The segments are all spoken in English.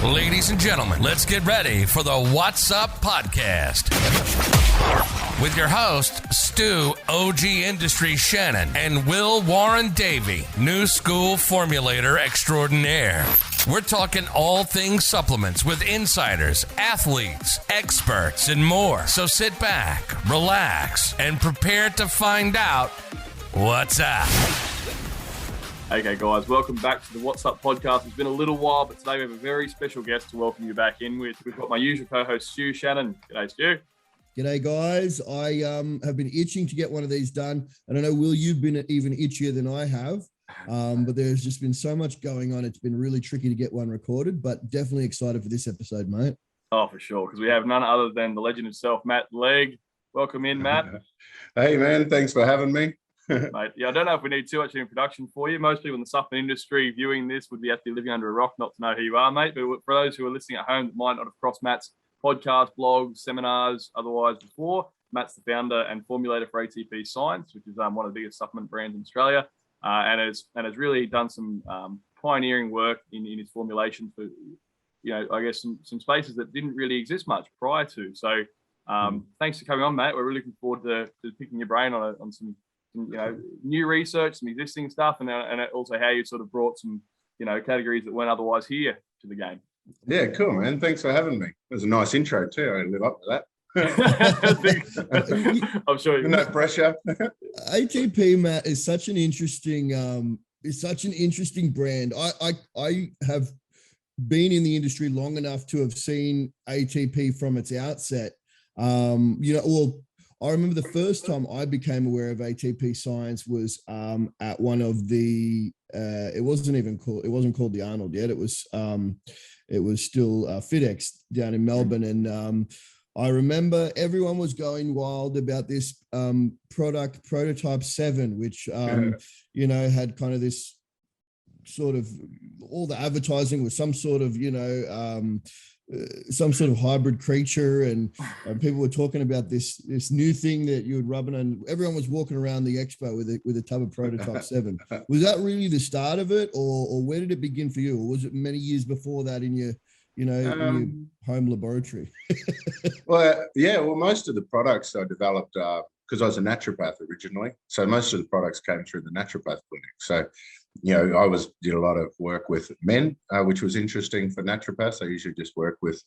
Ladies and gentlemen, let's get ready for the Wot Supp podcast. With your host, Stu, OG Industry Shannon, and Will warren-davey, new school formulator extraordinaire. We're talking all things supplements with insiders, athletes, experts, and more. So sit back, relax, and prepare to find out what's up. Okay, guys, welcome back to the Wot Supp podcast. It's been a little while, but today we have a very special guest to welcome you back in with. We've got my usual co-host, Stu Shannon. G'day, Stu. G'day, guys. I have been itching to get one of these done. I don't know, Will, you've been even itchier than I have, but there's just been so much going on. It's been really tricky to get one recorded, but definitely excited for this episode, mate. Oh, for sure, because we have none other than the legend himself, Matt Legge. Welcome in, Matt. Hey, man. Thanks for having me. Mate, yeah, I don't know if we need too much introduction for you. Most people in the supplement industry viewing this would be actually living under a rock not to know who you are, mate. But for those who are listening at home that might not have crossed Matt's podcast, blogs, seminars, otherwise before, Matt's the founder and formulator for ATP Science, which is one of the biggest supplement brands in Australia, and has really done some pioneering work in his formulation for, I guess some spaces that didn't really exist much prior to. So thanks for coming on, Matt. We're really looking forward to picking your brain on some new research, some existing stuff, and also how you sort of brought some, categories that weren't otherwise here to the game. Yeah, cool, man. Thanks for having me. It was a nice intro too. I live up to that. I'm sure you no pressure. ATP, Matt, is such an interesting brand. I have been in the industry long enough to have seen ATP from its outset. I remember the first time I became aware of ATP Science was at one of the. It wasn't called the Arnold yet. It was still FitX down in Melbourne, and I remember everyone was going wild about this product, Prototype 7, which had kind of this sort of, all the advertising was some sort of hybrid creature, and people were talking about this new thing that you would rub it on. Everyone was walking around the expo with a tub of Prototype 7. Was that really the start of it, or where did it begin for you? Or was it many years before that in your in your home laboratory? Well, most of the products I developed because I was a naturopath originally, so most of the products came through the naturopath clinic. So I did a lot of work with men, which was interesting for naturopaths. I usually just work with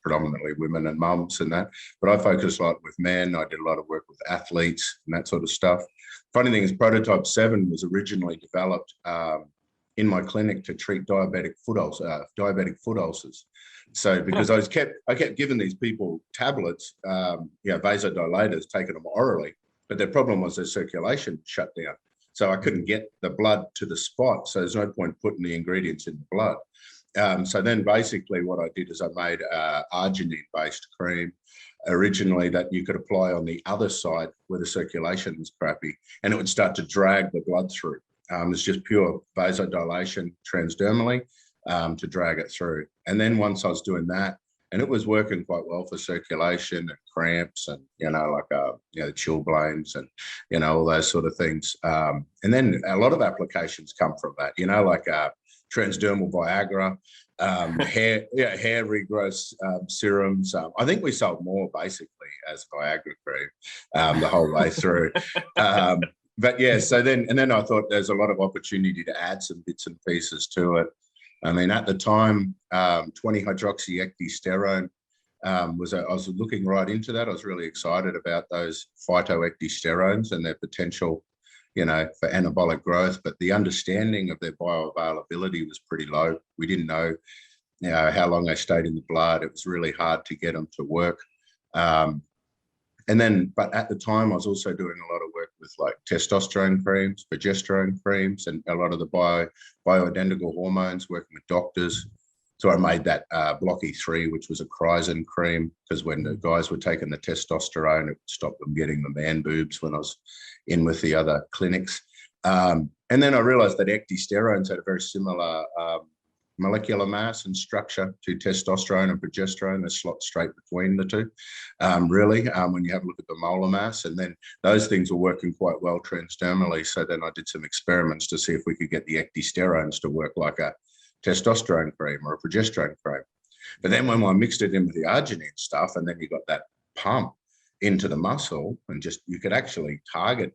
predominantly women and mums and that, but I focused a lot with men. I did a lot of work with athletes and that sort of stuff. Funny thing is, Prototype 7 was originally developed in my clinic to treat diabetic foot ulcers. So because I kept giving these people tablets, vasodilators, taking them orally, but their problem was their circulation shut down. So I couldn't get the blood to the spot. So there's no point putting the ingredients in the blood. So then basically what I did is I made arginine-based cream originally that you could apply on the other side where the circulation was crappy, and it would start to drag the blood through. It's just pure vasodilation transdermally to drag it through. And then once I was doing that, and it was working quite well for circulation and cramps and, chilblains and, all those sort of things. And then a lot of applications come from that, transdermal Viagra, hair regrowth serums. I think we sold more basically as Viagra cream the whole way through. But yeah, so then I thought there's a lot of opportunity to add some bits and pieces to it. I mean, at the time, 20-hydroxyecdysterone I was looking right into that. I was really excited about those phytoecdysterones and their potential, for anabolic growth. But the understanding of their bioavailability was pretty low. We didn't know, how long they stayed in the blood. It was really hard to get them to work. But at the time, I was also doing a lot of work with like testosterone creams, progesterone creams, and a lot of the bioidentical hormones, working with doctors. So I made that Blocky 3, which was a chrysin cream, because when the guys were taking the testosterone, it would stop them getting the man boobs when I was in with the other clinics. And then I realized that ecdysterones had a very similar molecular mass and structure to testosterone and progesterone. They slot straight between the two, when you have a look at the molar mass. And then those things were working quite well transdermally. So then I did some experiments to see if we could get the ecdysterones to work like a testosterone cream or a progesterone cream. But then when I mixed it in with the arginine stuff, and then you got that pump into the muscle, and just you could actually target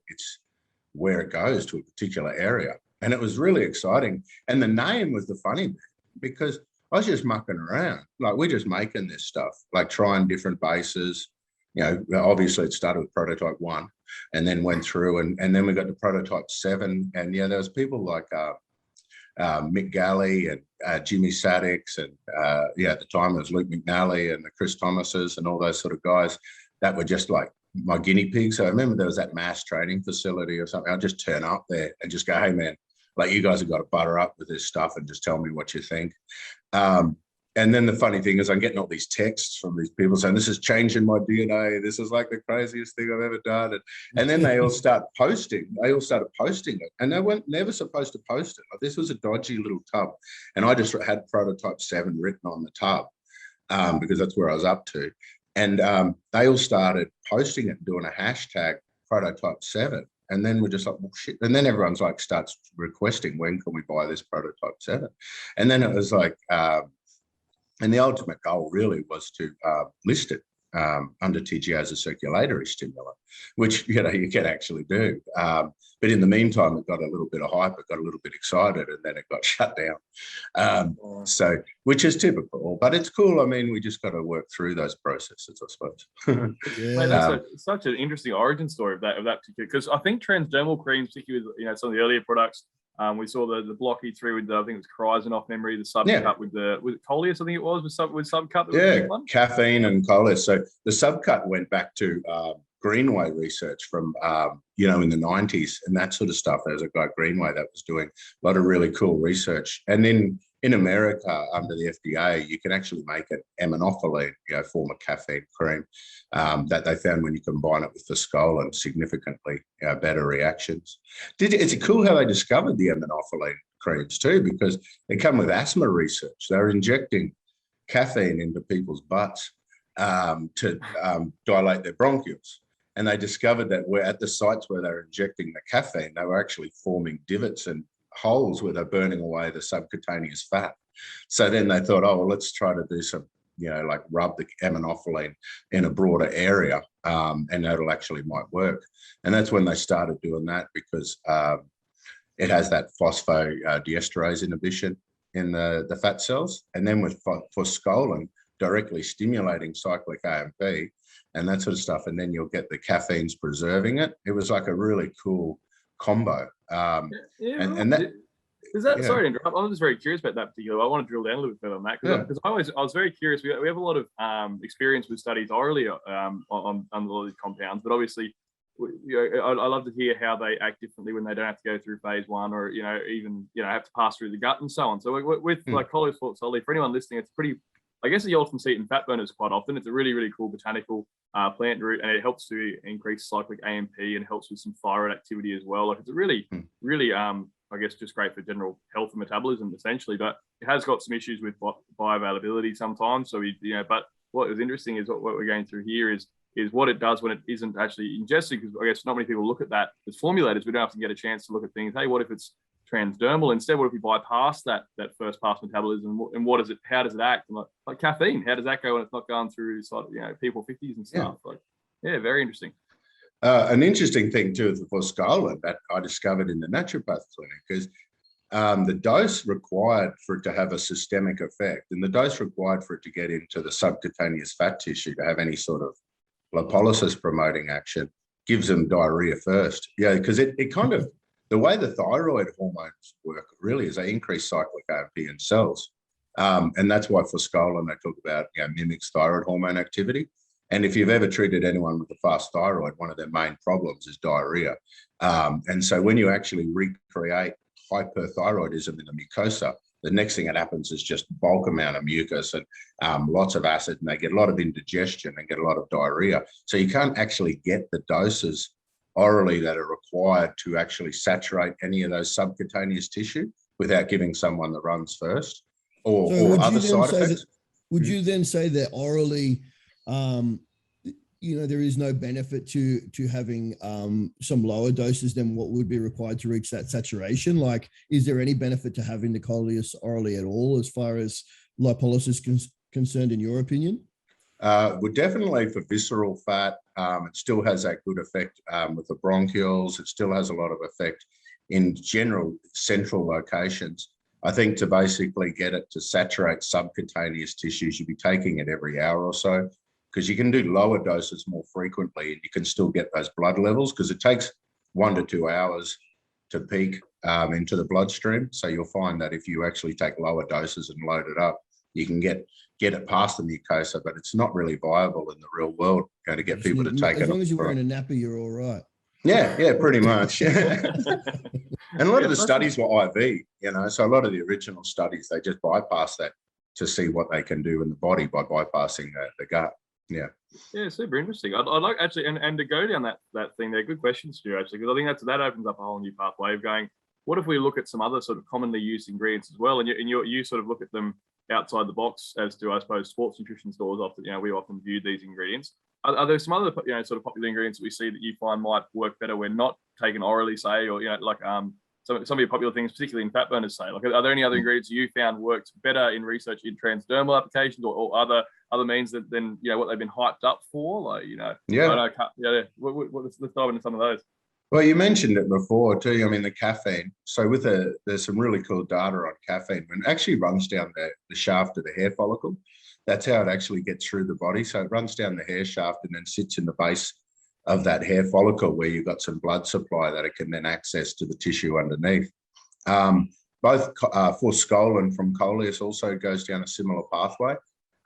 where it goes to a particular area. And it was really exciting. And the name was the funny bit, because I was just mucking around. Like, we're just making this stuff, like trying different bases. You know, obviously it started with prototype 1 and then went through, and then we got to prototype 7. And yeah, there was people like Mick Galley and Jimmy Saddix, and at the time it was Luke McNally and the Chris Thomases and all those sort of guys that were just like my guinea pigs. So I remember there was that mass training facility or something. I'd just turn up there and just go, hey man, like, you guys have got to butter up with this stuff and just tell me what you think. And then the funny thing is, I'm getting all these texts from these people saying, this is changing my DNA. This is like the craziest thing I've ever done. And then they all start posting. They all started posting it. And they weren't never supposed to post it. Like, this was a dodgy little tub. And I just had prototype 7 written on the tub because that's where I was up to. And they all started posting it and doing a hashtag prototype 7. And then we're just like, well, shit. And then everyone's like, starts requesting, when can we buy this prototype 7? And then it was like, and the ultimate goal really was to list it under TGA as a circulatory stimulant, which, you know, you can actually do. But in the meantime, it got a little bit of hype, it got a little bit excited, and then it got shut down. So, which is typical, but it's cool. I mean, we just got to work through those processes, I suppose. Yeah. That's such an interesting origin story of that particular, because I think transdermal creams, particularly with, you know, some of the earlier products, we saw the block E3 with I think it was Chrysin off memory, the subcut with Coleus, I think it was, with subcut. Yeah, caffeine and Coleus. So the subcut went back to Greenway research from, you know, in the 90s and that sort of stuff. There's a guy, Greenway, that was doing a lot of really cool research. And then in America, under the FDA, you can actually make an aminophylline, you know, form of caffeine cream that they found when you combine it with Foscolin, significantly better reactions. It's cool how they discovered the aminophylline creams too, because they come with asthma research. They're injecting caffeine into people's butts to dilate their bronchioles. And they discovered that we're at the sites where they're injecting the caffeine, they were actually forming divots and holes where they're burning away the subcutaneous fat. So then they thought, oh, well, let's try to do some, you know, like rub the aminophylline in a broader area, and that'll actually might work. And that's when they started doing that, because it has that phosphodiesterase inhibition in the fat cells. And then with Foscolin directly stimulating cyclic AMP and that sort of stuff, and then you'll get the caffeines preserving it. It was like a really cool combo. And that is that. Yeah. Sorry to interrupt. I'm just very curious about that particular. I want to drill down a little bit further on that, because I was very curious. We have a lot of experience with studies orally on a lot of these compounds, but obviously, I love to hear how they act differently when they don't have to go through phase 1, or, you know, even, you know, have to pass through the gut and so on. So with like Coleus fortisoli, for anyone listening, it's pretty. I guess you often see it in fat burners quite often. It's a really, really cool botanical plant root, and it helps to increase cyclic AMP and helps with some thyroid activity as well. Like, it's a really, really, I guess, just great for general health and metabolism, essentially. But it has got some issues with bioavailability sometimes. So, but what was interesting is what we're going through here is what it does when it isn't actually ingested, because I guess not many people look at that as formulators. We don't often get a chance to look at things. Hey, what if it's transdermal? Instead, what if we bypass that first pass metabolism, and what is it? How does it act? And like caffeine, how does that go when it's not going through, you know, people 50s and stuff? Like, very interesting. An interesting thing too is the Foscolin that I discovered in the naturopath clinic is the dose required for it to have a systemic effect, and the dose required for it to get into the subcutaneous fat tissue to have any sort of lipolysis promoting action gives them diarrhea first. Yeah, because it kind of, the way the thyroid hormones work really is they increase cyclic AMP in cells. And that's why Foscolin, they talk about, you know, mimics thyroid hormone activity. And if you've ever treated anyone with a fast thyroid, one of their main problems is diarrhea. And so when you actually recreate hyperthyroidism in the mucosa, the next thing that happens is just bulk amount of mucus and lots of acid, and they get a lot of indigestion and get a lot of diarrhea. So you can't actually get the doses orally that are required to actually saturate any of those subcutaneous tissue without giving someone the runs first or other side effects. Would you then say that orally, there is no benefit to having some lower doses than what would be required to reach that saturation. Like, is there any benefit to having the coleus orally at all as far as lipolysis concerned, in your opinion? Well, definitely for visceral fat, it still has that good effect with the bronchioles. It still has a lot of effect in general central locations. I think to basically get it to saturate subcutaneous tissues, you'd be taking it every hour or so, because you can do lower doses more frequently and you can still get those blood levels, because it takes 1 to 2 hours to peak into the bloodstream. So you'll find that if you actually take lower doses and load it up, you can get it past the mucosa, but it's not really viable in the real world going to get people to take it. As long as you're wearing a nappy, you're all right. Yeah, pretty much. And a lot of the studies were IV, so a lot of the original studies, they just bypass that to see what they can do in the body by bypassing the gut. Yeah, super interesting. I'd like actually, and to go down that thing there, good questions, Stu, actually, because I think that opens up a whole new pathway of going, what if we look at some other sort of commonly used ingredients as well, and you sort of look at them outside the box, as do, I suppose, sports nutrition stores often, we often view these ingredients. Are there some other, sort of popular ingredients that we see that you find might work better when not taken orally, say, or, like some of your popular things, particularly in fat burners, say? Like, are there any other ingredients you found worked better in research in transdermal applications or other means that than, what they've been hyped up for? Like, let's dive into some of those. Well, you mentioned it before too. I mean, the caffeine. So there's some really cool data on caffeine. When it actually runs down the shaft of the hair follicle, that's how it actually gets through the body. So it runs down the hair shaft and then sits in the base of that hair follicle where you've got some blood supply that it can then access to the tissue underneath. Both forskolin from coleus also goes down a similar pathway.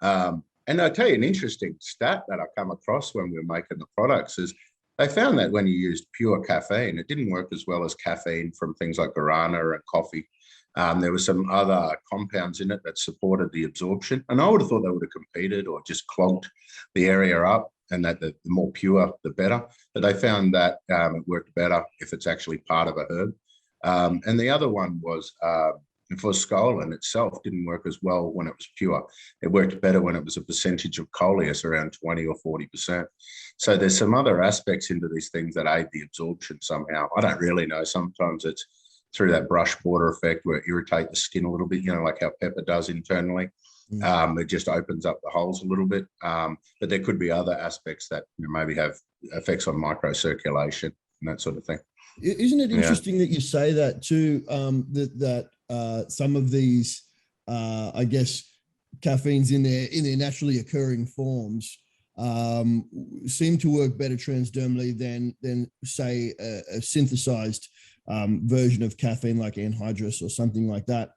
And I'll tell you an interesting stat that I come across when we were making the products is they found that when you used pure caffeine, it didn't work as well as caffeine from things like guarana and coffee. There were some other compounds in it that supported the absorption. And I would have thought they would have competed or just clogged the area up, and that the more pure, the better. But they found that it worked better if it's actually part of a herb. And the other one was forskolin itself didn't work as well when it was pure. It worked better when it was a percentage of coleus, around 20 or 40%. So there's some other aspects into these things that aid the absorption somehow. I don't really know. Sometimes it's through that brush border effect where it irritates the skin a little bit, like how pepper does internally. It just opens up the holes a little bit. But there could be other aspects that maybe have effects on microcirculation and that sort of thing. Isn't it interesting that you say that too, that some of these, I guess, caffeines in their naturally occurring forms seem to work better transdermally than say a synthesized version of caffeine like anhydrous or something like that.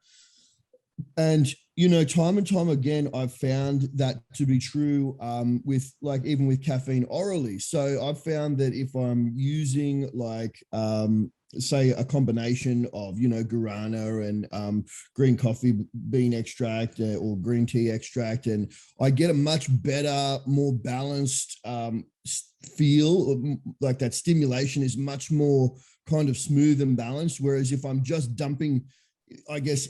And time and time again, I've found that to be true with even with caffeine orally. So I've found that if I'm using say a combination of, guarana and green coffee bean extract or green tea extract, and I get a much better, more balanced feel, like that stimulation is much more kind of smooth and balanced. Whereas if I'm just dumping, I guess,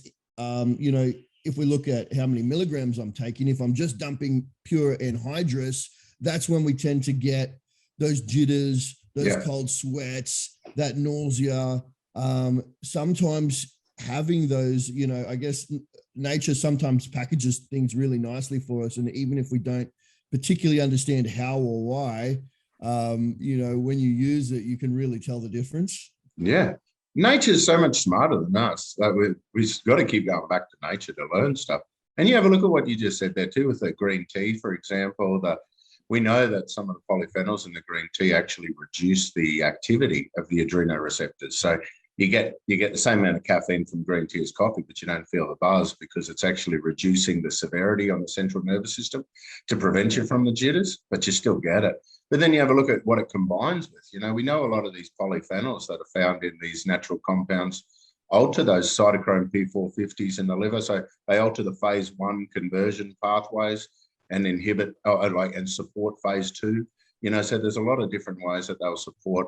if we look at how many milligrams I'm taking, if I'm just dumping pure anhydrous, that's when we tend to get those jitters, those cold sweats, that nausea. Sometimes having those, I guess nature sometimes packages things really nicely for us. And even if we don't particularly understand how or why, when you use it, you can really tell the difference. Yeah. Nature is so much smarter than us. We've got to keep going back to nature to learn stuff. And you have a look at what you just said there too with the green tea, for example. We know that some of the polyphenols in the green tea actually reduce the activity of the adrenoreceptors. So you get the same amount of caffeine from green tea as coffee, but you don't feel the buzz because it's actually reducing the severity on the central nervous system to prevent you from the jitters, but you still get it. But then you have a look at what it combines with. We know a lot of these polyphenols that are found in these natural compounds alter those cytochrome P450s in the liver. So they alter the phase 1 conversion pathways and inhibit and support phase 2. So there's a lot of different ways that they'll support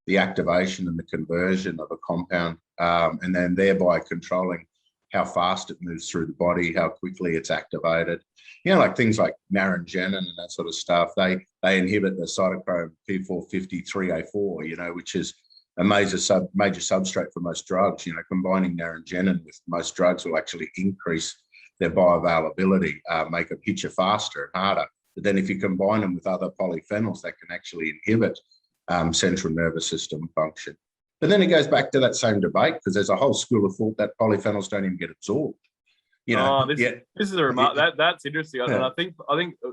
the activation and the conversion of a compound, and then thereby controlling how fast it moves through the body, how quickly it's activated. Like things like naringenin and that sort of stuff, they inhibit the cytochrome P450-3A4, which is a major substrate for most drugs. Combining naringenin with most drugs will actually increase their bioavailability, make them hit you faster and harder. But then if you combine them with other polyphenols, that can actually inhibit central nervous system function. But then it goes back to that same debate, because there's a whole school of thought that polyphenols don't even get absorbed. This is a remark that's interesting, and I think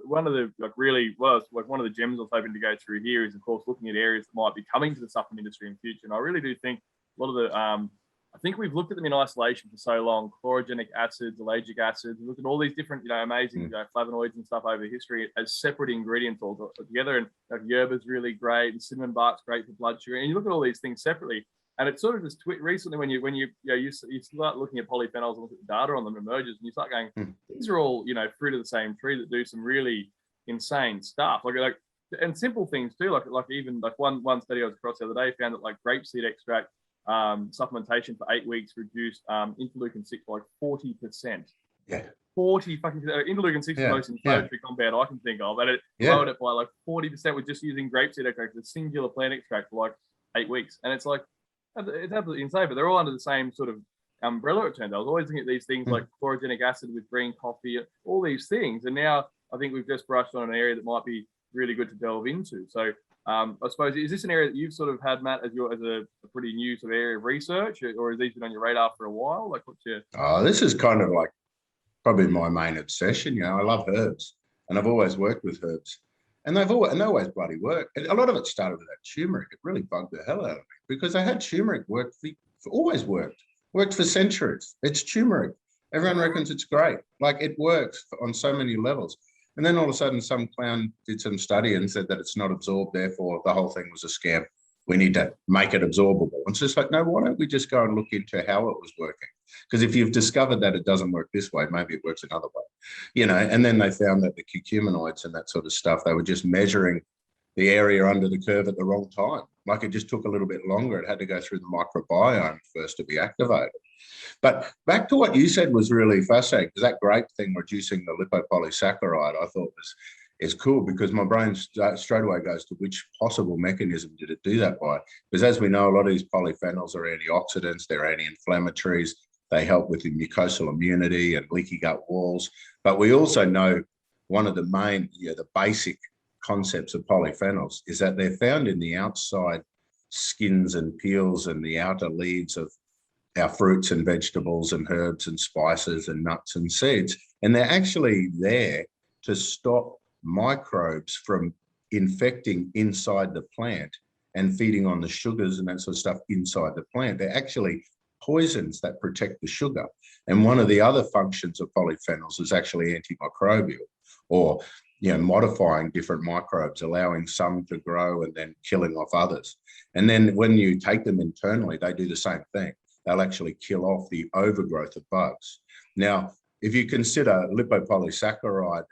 one of the one of the gems I was hoping to go through here is, of course, looking at areas that might be coming to the supplement industry in the future. And I really do think a lot of the I think we've looked at them in isolation for so long: chlorogenic acids, ellagic acids. We looked at all these different, amazing flavonoids and stuff over history as separate ingredients all together. And yerba's really great, and cinnamon bark's great for blood sugar. And you look at all these things separately. And it's sort of just recently when you start looking at polyphenols and look at the data on them, emerges, and you start going, these are all fruit of the same tree that do some really insane stuff. Like and simple things too. Like even one study I was across the other day found that grapeseed extract supplementation for 8 weeks reduced interleukin-6 by 40%. Yeah. 40 fucking interleukin-6 is the most inflammatory compound I can think of, and it lowered it by 40% with just using grapeseed extract, the singular plant extract, for 8 weeks, and it's absolutely insane, but they're all under the same sort of umbrella, it turns out. I was always looking at these things like chlorogenic acid with green coffee, all these things. And now I think we've just brushed on an area that might be really good to delve into. So I suppose, is this an area that you've sort of had, Matt, as a pretty new sort of area of research, or has these been on your radar for a while? What's your... This is kind of probably my main obsession. I love herbs, and I've always worked with herbs. And they always bloody work. And a lot of it started with that turmeric. It really bugged the hell out of me, because I had turmeric always worked for centuries. It's turmeric. Everyone reckons it's great. It works on so many levels. And then all of a sudden, some clown did some study and said that it's not absorbed. Therefore, the whole thing was a scam. We need to make it absorbable. And it's just no, why don't we just go and look into how it was working? Because if you've discovered that it doesn't work this way, maybe it works another way, And then they found that the curcuminoids and that sort of stuff, they were just measuring the area under the curve at the wrong time. It just took a little bit longer. It had to go through the microbiome first to be activated. But back to what you said was really fascinating, because that grape thing, reducing the lipopolysaccharide, I thought is cool, because my brain straight away goes to which possible mechanism did it do that by? Because as we know, a lot of these polyphenols are antioxidants, they're anti-inflammatories, they help with the mucosal immunity and leaky gut walls. But we also know one of the main, the basic concepts of polyphenols is that they're found in the outside skins and peels and the outer leaves of our fruits and vegetables and herbs and spices and nuts and seeds. And they're actually there to stop microbes from infecting inside the plant and feeding on the sugars and that sort of stuff inside the plant. They're actually poisons that protect the sugar. And one of the other functions of polyphenols is actually antimicrobial, or modifying different microbes, allowing some to grow and then killing off others. And then when you take them internally, they do the same thing. They'll actually kill off the overgrowth of bugs. Now, if you consider lipopolysaccharide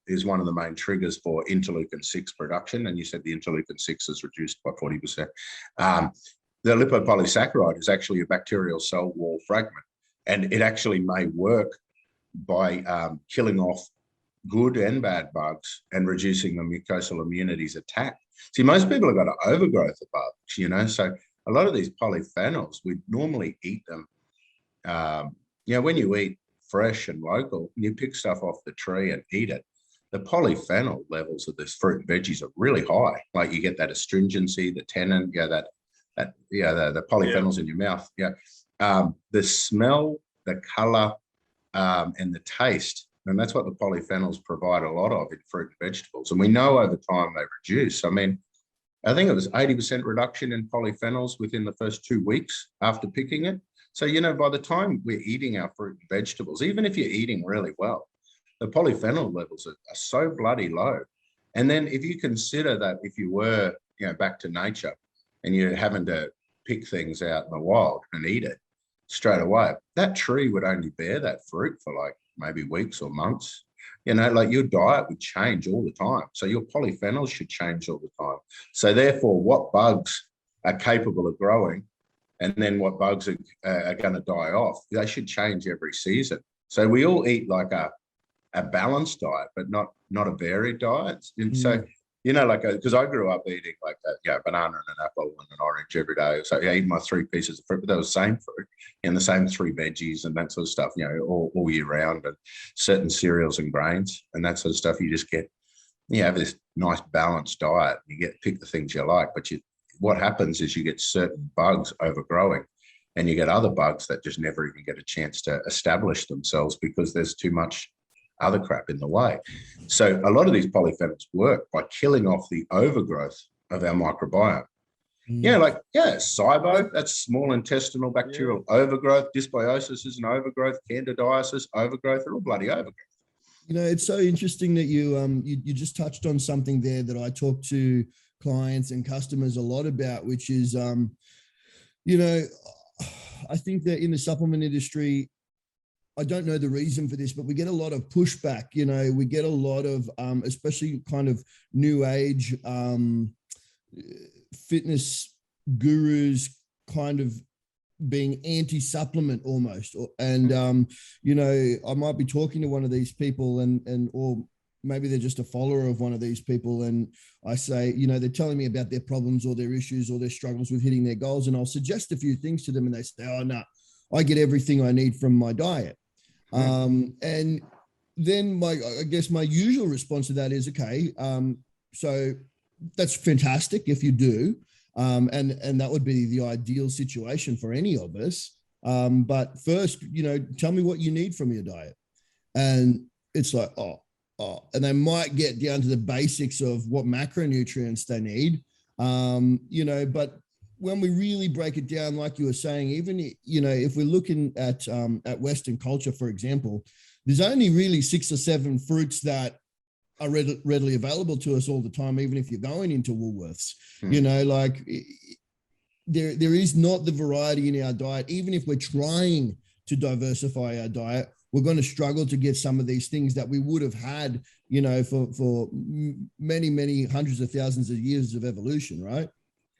is one of the main triggers for interleukin-6 production, and you said the interleukin-6 is reduced by 40%. The lipopolysaccharide is actually a bacterial cell wall fragment, and it actually may work by killing off good and bad bugs and reducing the mucosal immunity's attack. See, most people have got an overgrowth of bugs, so a lot of these polyphenols, we normally eat them. When you eat fresh and local, and you pick stuff off the tree and eat it, the polyphenol levels of this fruit and veggies are really high. You get that astringency, the tannin, the polyphenols in your mouth. The smell, the color, and the taste. And that's what the polyphenols provide a lot of in fruit and vegetables. And we know over time they reduce. I think it was 80% reduction in polyphenols within the first 2 weeks after picking it. So, by the time we're eating our fruit and vegetables, even if you're eating really well, the polyphenol levels are so bloody low. And then if you consider that if you were, back to nature and you're having to pick things out in the wild and eat it straight away, that tree would only bear that fruit for maybe weeks or months. Your diet would change all the time. So your polyphenols should change all the time. So therefore, what bugs are capable of growing and then what bugs are going to die off. They should change every season. So we all eat like a balanced diet, but not a varied diet. And so, like, because I grew up eating like a banana and an apple and an orange every day. So I ate my 3 pieces of fruit, but they were the same fruit and the same 3 veggies and that sort of stuff, all year round, and certain cereals and grains and that sort of stuff. You just get, you have this nice balanced diet. You pick the things you like, but what happens is you get certain bugs overgrowing, and you get other bugs that just never even get a chance to establish themselves because there's too much other crap in the way. So a lot of these polyphenols work by killing off the overgrowth of our microbiome. SIBO, that's small intestinal bacterial overgrowth. Dysbiosis is an overgrowth. Candidiasis, overgrowth. They're all bloody overgrowth. It's so interesting that you just touched on something there that I talk to clients and customers a lot about, which is, I think that in the supplement industry, I don't know the reason for this, but we get a lot of pushback. We get a lot of, especially kind of new age fitness gurus kind of being anti-supplement almost. And, I might be talking to one of these people or maybe they're just a follower of one of these people. And I say, they're telling me about their problems or their issues or their struggles with hitting their goals. And I'll suggest a few things to them and they say, oh, no, I get everything I need from my diet. And then my usual response to that is, okay, so that's fantastic if you do. And that would be the ideal situation for any of us. But first, tell me what you need from your diet. And it's like, and they might get down to the basics of what macronutrients they need. But when we really break it down, like you were saying, even, if we're looking at Western culture, for example, there's only really 6 or 7 fruits that are readily available to us all the time, even if you're going into Woolworths. There is not the variety in our diet. Even if we're trying to diversify our diet, we're going to struggle to get some of these things that we would have had, for many, many hundreds of thousands of years of evolution, right?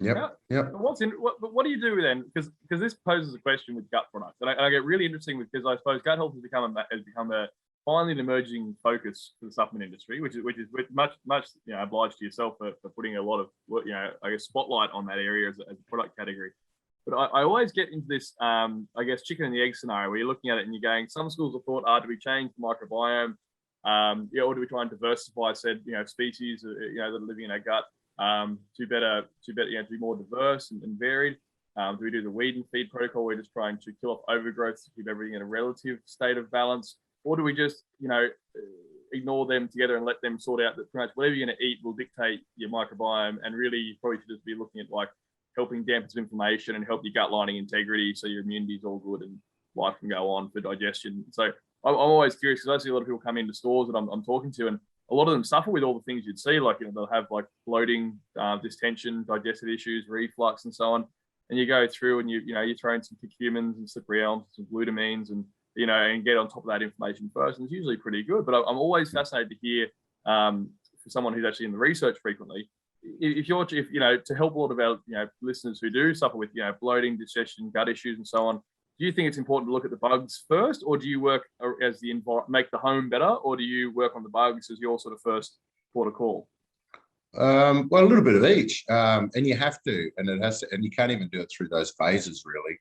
Yep. What do you do then? Because this poses a question with gut products, and I get really interesting because I suppose gut health has become a finally an emerging focus for the supplement industry, which is much obliged to yourself for putting a lot of spotlight on that area as a product category. But I always get into this chicken and the egg scenario where you're looking at it and you're going, some schools of thought do we change the microbiome, or do we try and diversify said species that are living in our gut to be more diverse and varied? Do we do the weed and feed protocol? We're just trying to kill off overgrowth to keep everything in a relative state of balance, or do we just ignore them together and let them sort out that pretty much whatever you're going to eat will dictate your microbiome, and really you probably should just be looking at like helping dampen some inflammation and help your gut lining integrity so your immunity is all good and life can go on for digestion. So I'm always curious because I see a lot of people come into stores that I'm talking to, and a lot of them suffer with all the things you'd see, like they'll have like bloating, distension, digestive issues, reflux, and so on. And you go through and you throw in some curcumins and slippery elms, some glutamines, and get on top of that inflammation first, and it's usually pretty good. But I'm always fascinated to hear for someone who's actually in the research frequently, if to help a lot of our listeners who do suffer with bloating, digestion, gut issues, and so on. Do you think it's important to look at the bugs first, or do you work as make the home better, or do you work on the bugs as your sort of first port of call? Well, a little bit of each, and you have to, and it has to, and you can't even do it through those phases really,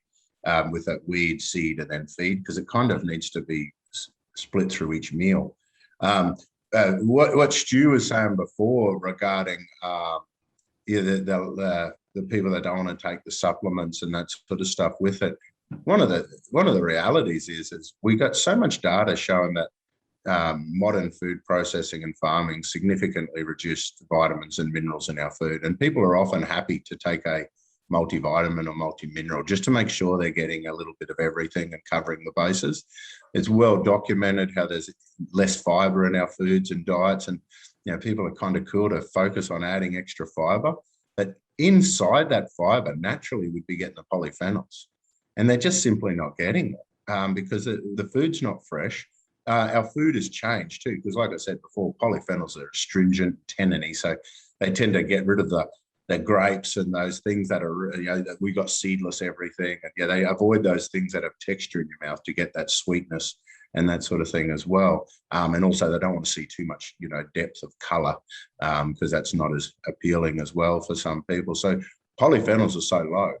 with that weed, seed, and then feed, because it kind of needs to be split through each meal. What Stu was saying before regarding the people that don't want to take the supplements and that sort of stuff with it. One of the realities is we got so much data showing that modern food processing and farming significantly reduced vitamins and minerals in our food, and people are often happy to take a multivitamin or multi-mineral just to make sure they're getting a little bit of everything and covering the bases. It's well documented how there's less fiber in our foods and diets, and people are kind of cool to focus on adding extra fiber, but inside that fiber naturally we'd be getting the polyphenols, and they're just simply not getting it because the food's not fresh. Our food has changed too, because like I said before, polyphenols are astringent, tanniny, so they tend to get rid of the the grapes and those things that are, that we got seedless everything. And they avoid those things that have texture in your mouth to get that sweetness and that sort of thing as well. And also they don't want to see too much, depth of color, because that's not as appealing as well for some people. So polyphenols are so low.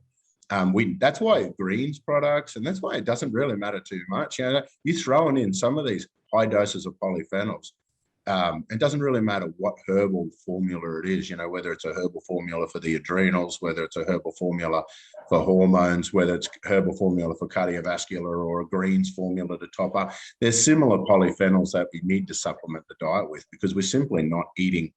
That's why greens products, and that's why it doesn't really matter too much. You're throwing in some of these high doses of polyphenols. It doesn't really matter what herbal formula it is, whether it's a herbal formula for the adrenals, whether it's a herbal formula for hormones, whether it's herbal formula for cardiovascular or a greens formula to top up. There's similar polyphenols that we need to supplement the diet with, because we're simply not eating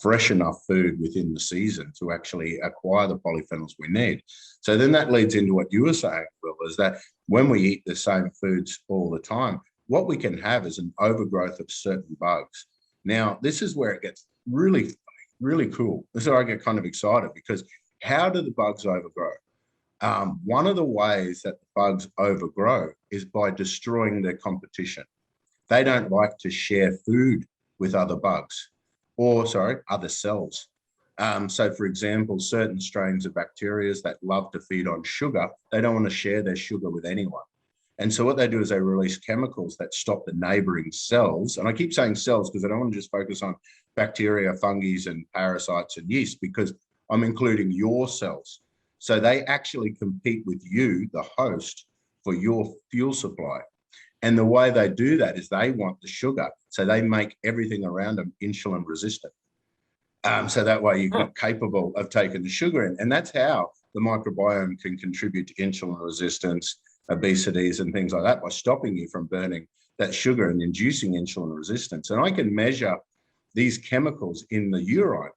fresh enough food within the season to actually acquire the polyphenols we need. So then that leads into what you were saying, Will, is that when we eat the same foods all the time, what we can have is an overgrowth of certain bugs. Now, this is where it gets really, really cool. This is where I get kind of excited, because how do the bugs overgrow? One of the ways that the bugs overgrow is by destroying their competition. They don't like to share food with other bugs, other cells. So, for example, certain strains of bacteria that love to feed on sugar, they don't want to share their sugar with anyone. And so what they do is they release chemicals that stop the neighboring cells. And I keep saying cells because I don't want to just focus on bacteria, fungi, and parasites and yeast, because I'm including your cells. So they actually compete with you, the host, for your fuel supply. And the way they do that is they want the sugar. So they make everything around them insulin resistant. So that way you're capable of taking the sugar in. And that's how the microbiome can contribute to insulin resistance, obesities and things like that, by stopping you from burning that sugar and inducing insulin resistance. And I can measure these chemicals in the urine.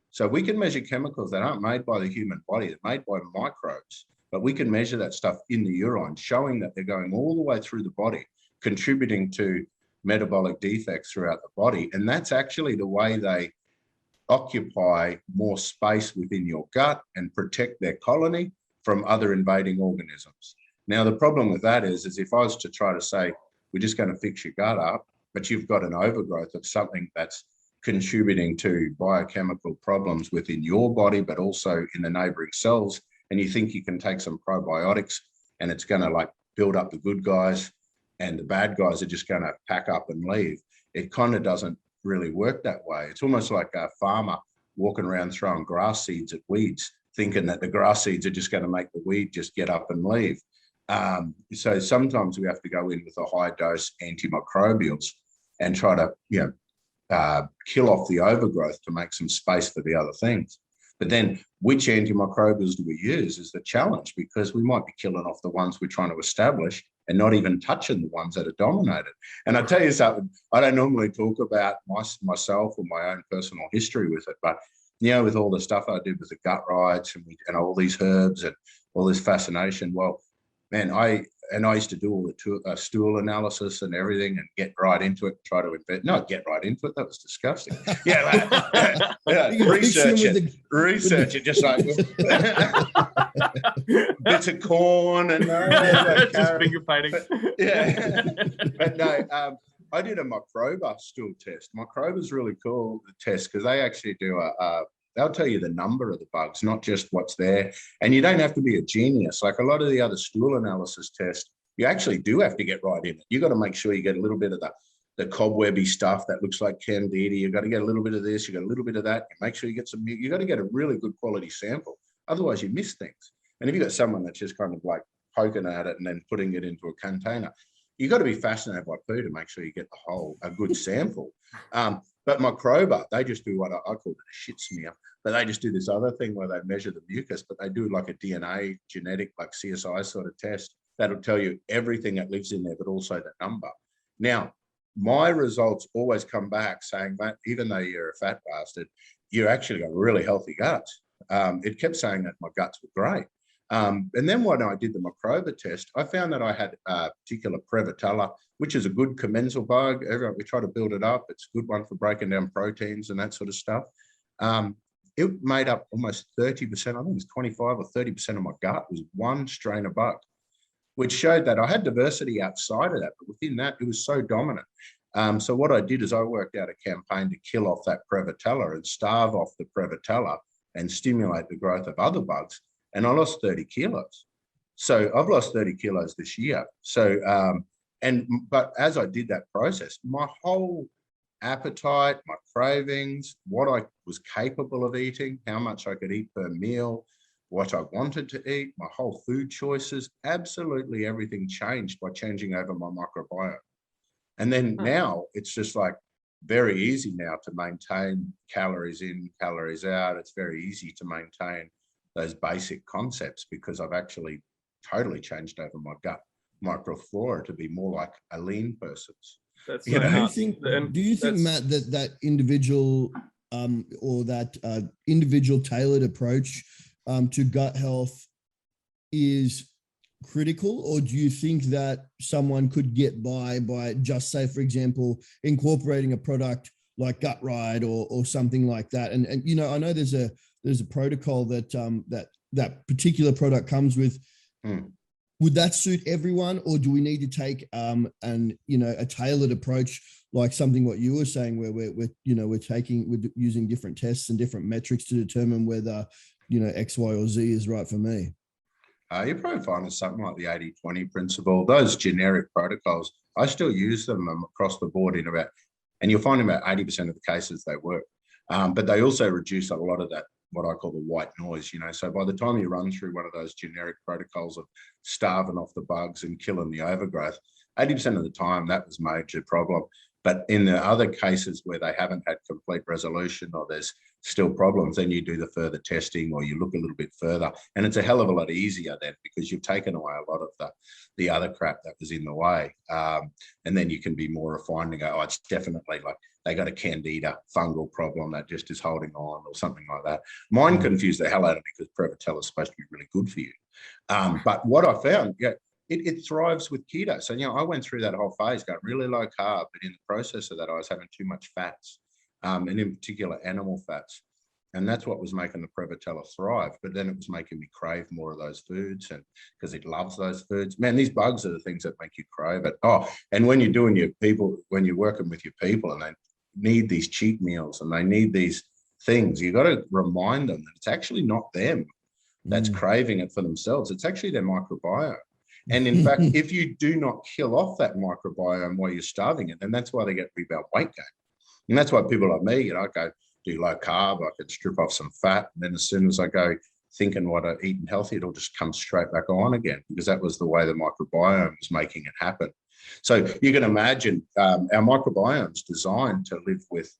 So we can measure chemicals that aren't made by the human body, they're made by microbes, but we can measure that stuff in the urine, showing that they're going all the way through the body, contributing to metabolic defects throughout the body. And that's actually the way they occupy more space within your gut and protect their colony from other invading organisms. Now, the problem with that is if I was to try to say, we're just going to fix your gut up, but you've got an overgrowth of something that's contributing to biochemical problems within your body, but also in the neighboring cells, and you think you can take some probiotics and it's going to build up the good guys and the bad guys are just going to pack up and leave. It kind of doesn't really work that way. It's almost like a farmer walking around throwing grass seeds at weeds, thinking that the grass seeds are just going to make the weed just get up and leave. So sometimes we have to go in with a high dose antimicrobials and try to, kill off the overgrowth to make some space for the other things. But then which antimicrobials do we use is the challenge, because we might be killing off the ones we're trying to establish and not even touching the ones that are dominated. And I tell you something, I don't normally talk about myself or my own personal history with it, but with all the stuff I did with the gut rights and all these herbs and all this fascination, well, man, I used to do all the stool analysis and everything and get right into it, try to invent. No, get right into it. That was disgusting. Research it, just like bits of corn and just finger painting. But no, I did a Microbus stool test. Microbus is really cool, the test, because they actually do they'll tell you the number of the bugs, not just what's there. And you don't have to be a genius. Like a lot of the other stool analysis tests, you actually do have to get right in it. You got to make sure you get a little bit of the cobwebby stuff that looks like candida. You've got to get a little bit of this, you got a little bit of that. Make sure you get you got to get a really good quality sample. Otherwise you miss things. And if you've got someone that's just kind of poking at it and then putting it into a container, you've got to be fascinated by poo to make sure you get a good sample. But Microbus, they just do what I call it a shit smear, but they just do this other thing where they measure the mucus, but they do like a DNA genetic, like CSI sort of test that'll tell you everything that lives in there, but also the number. Now, my results always come back saying that even though you're a fat bastard, you actually got really healthy guts. It kept saying that my guts were great. And then when I did the Microbus test, I found that I had a particular Prevotella, which is a good commensal bug. We try to build it up. It's a good one for breaking down proteins and that sort of stuff. It made up almost 30%, I think it was 25 or 30% of my gut was one strain of bug, which showed that I had diversity outside of that, but within that, it was so dominant. So what I did is I worked out a campaign to kill off that Prevotella and starve off the Prevotella and stimulate the growth of other bugs. And I lost 30 kilos. So I've lost 30 kilos this year. So, but as I did that process, my whole appetite, my cravings, what I was capable of eating, how much I could eat per meal, what I wanted to eat, my whole food choices, absolutely everything changed by changing over my microbiome. And then now it's just like very easy now to maintain calories in, calories out. It's very easy to maintain those basic concepts because I've actually totally changed over my gut microflora to be more like a lean person's. That's Do you think, Matt, that individual or that individual tailored approach to gut health is critical, or do you think that someone could get by just, say, for example, incorporating a product like Gut Ride or something like that? And you know, I know there's a protocol that that particular product comes with. Would that suit everyone, or do we need to take a tailored approach, like something what you were saying, where we're using different tests and different metrics to determine whether X, Y, or Z is right for me? You probably find it's something like the 80-20 principle. Those generic protocols, I still use them across the board and you'll find in about 80% of the cases they work. But they also reduce a lot of that, what I call the white noise, So by the time you run through one of those generic protocols of starving off the bugs and killing the overgrowth, 80% of the time that was a major problem. But in the other cases where they haven't had complete resolution or there's still problems, then you do the further testing or you look a little bit further. And it's a hell of a lot easier then because you've taken away a lot of the other crap that was in the way. And then you can be more refined and go, oh, it's definitely like they got a candida fungal problem that just is holding on or something like that. Mine confused the hell out of me because Prevotella is supposed to be really good for you. But what I found, it thrives with keto. So, I went through that whole phase, got really low carb, but in the process of that, I was having too much fats, and in particular animal fats. And that's what was making the Prevotella thrive. But then it was making me crave more of those foods, and because it loves those foods. Man, these bugs are the things that make you crave it. Oh, and when you're working with your people and they need these cheat meals and they need these things, you got to remind them that it's actually not them that's craving it for themselves. It's actually their microbiome. And in fact, if you do not kill off that microbiome while you're starving it, then that's why they get rebound weight gain. And that's why people like me, I go do low carb, I can strip off some fat. And then as soon as I go thinking what I'm eating healthy, it'll just come straight back on again because that was the way the microbiome was making it happen. So you can imagine our microbiome is designed to live with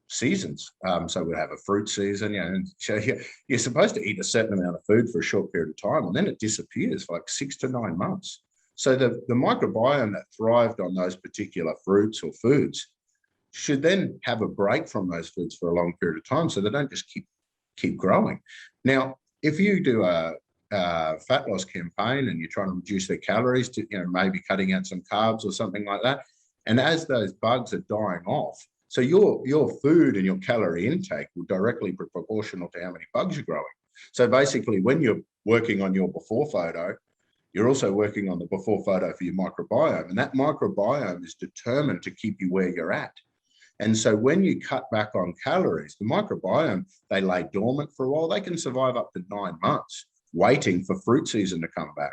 seasons. So we have a fruit season, and so you're supposed to eat a certain amount of food for a short period of time, and then it disappears for like 6 to 9 months. So the microbiome that thrived on those particular fruits or foods should then have a break from those foods for a long period of time, so they don't just keep growing. Now, if you do a fat loss campaign and you're trying to reduce their calories to, maybe cutting out some carbs or something like that, and as those bugs are dying off, so your food and your calorie intake will directly be proportional to how many bugs you're growing. So basically, when you're working on your before photo, you're also working on the before photo for your microbiome. And that microbiome is determined to keep you where you're at. And so when you cut back on calories, the microbiome, they lay dormant for a while. They can survive up to 9 months waiting for fruit season to come back.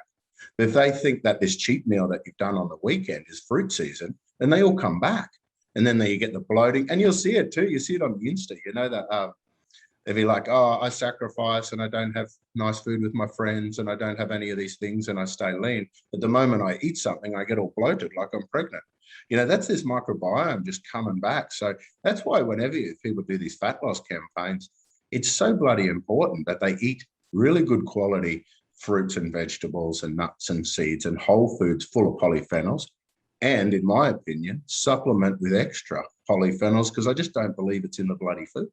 But if they think that this cheat meal that you've done on the weekend is fruit season, then they all come back. And then you get the bloating, and you'll see it too. You see it on Insta. That they'll be like, oh, I sacrifice and I don't have nice food with my friends and I don't have any of these things and I stay lean. But the moment I eat something, I get all bloated like I'm pregnant. That's this microbiome just coming back. So that's why whenever people do these fat loss campaigns, it's so bloody important that they eat really good quality fruits and vegetables and nuts and seeds and whole foods full of polyphenols. And in my opinion, supplement with extra polyphenols because I just don't believe it's in the bloody food.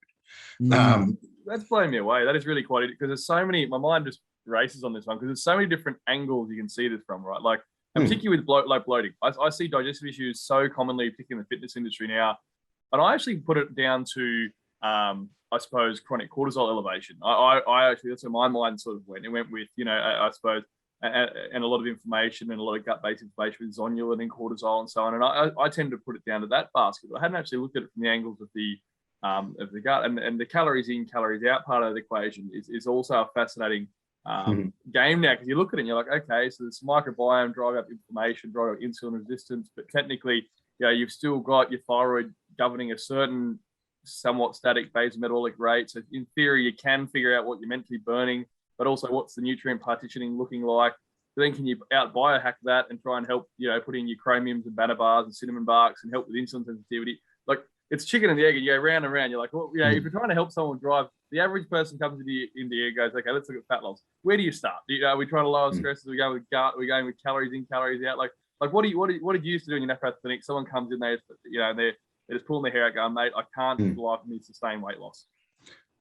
That's blowing me away. That is really quite it because there's so many, my mind just races on this one because there's so many different angles you can see this from, right? Like, and particularly with bloating. I see digestive issues so commonly, particularly in the fitness industry now. And I actually put it down to, I suppose, chronic cortisol elevation. I actually, that's where my mind sort of went. It went with, I suppose, and a lot of information and a lot of gut-based information with zonulin and cortisol and so on. And I tend to put it down to that basket. I hadn't actually looked at it from the angles of the of the gut, and the calories in, calories out part of the equation is also a fascinating game now, because you look at it and you're like, okay, so this microbiome driving up inflammation, driving up insulin resistance, but technically, you've still got your thyroid governing a certain somewhat static basal metabolic rate. So in theory, you can figure out what you're meant to be burning, but also what's the nutrient partitioning looking like. So then can you out biohack that and try and help, put in your chromiums and banner bars and cinnamon barks and help with insulin sensitivity? Like, it's chicken and the egg, and you go round and round. You're like, well, if you're trying to help someone drive, the average person comes into the and goes, okay, let's look at fat loss. Where do you start? Are we trying to lower stress? Are we going with gut? Are we going with calories in, calories out? Like what did you used to do in your naturopath clinic? Someone comes in there, they're just pulling their hair out, going, mate, I can't for life need sustain weight loss.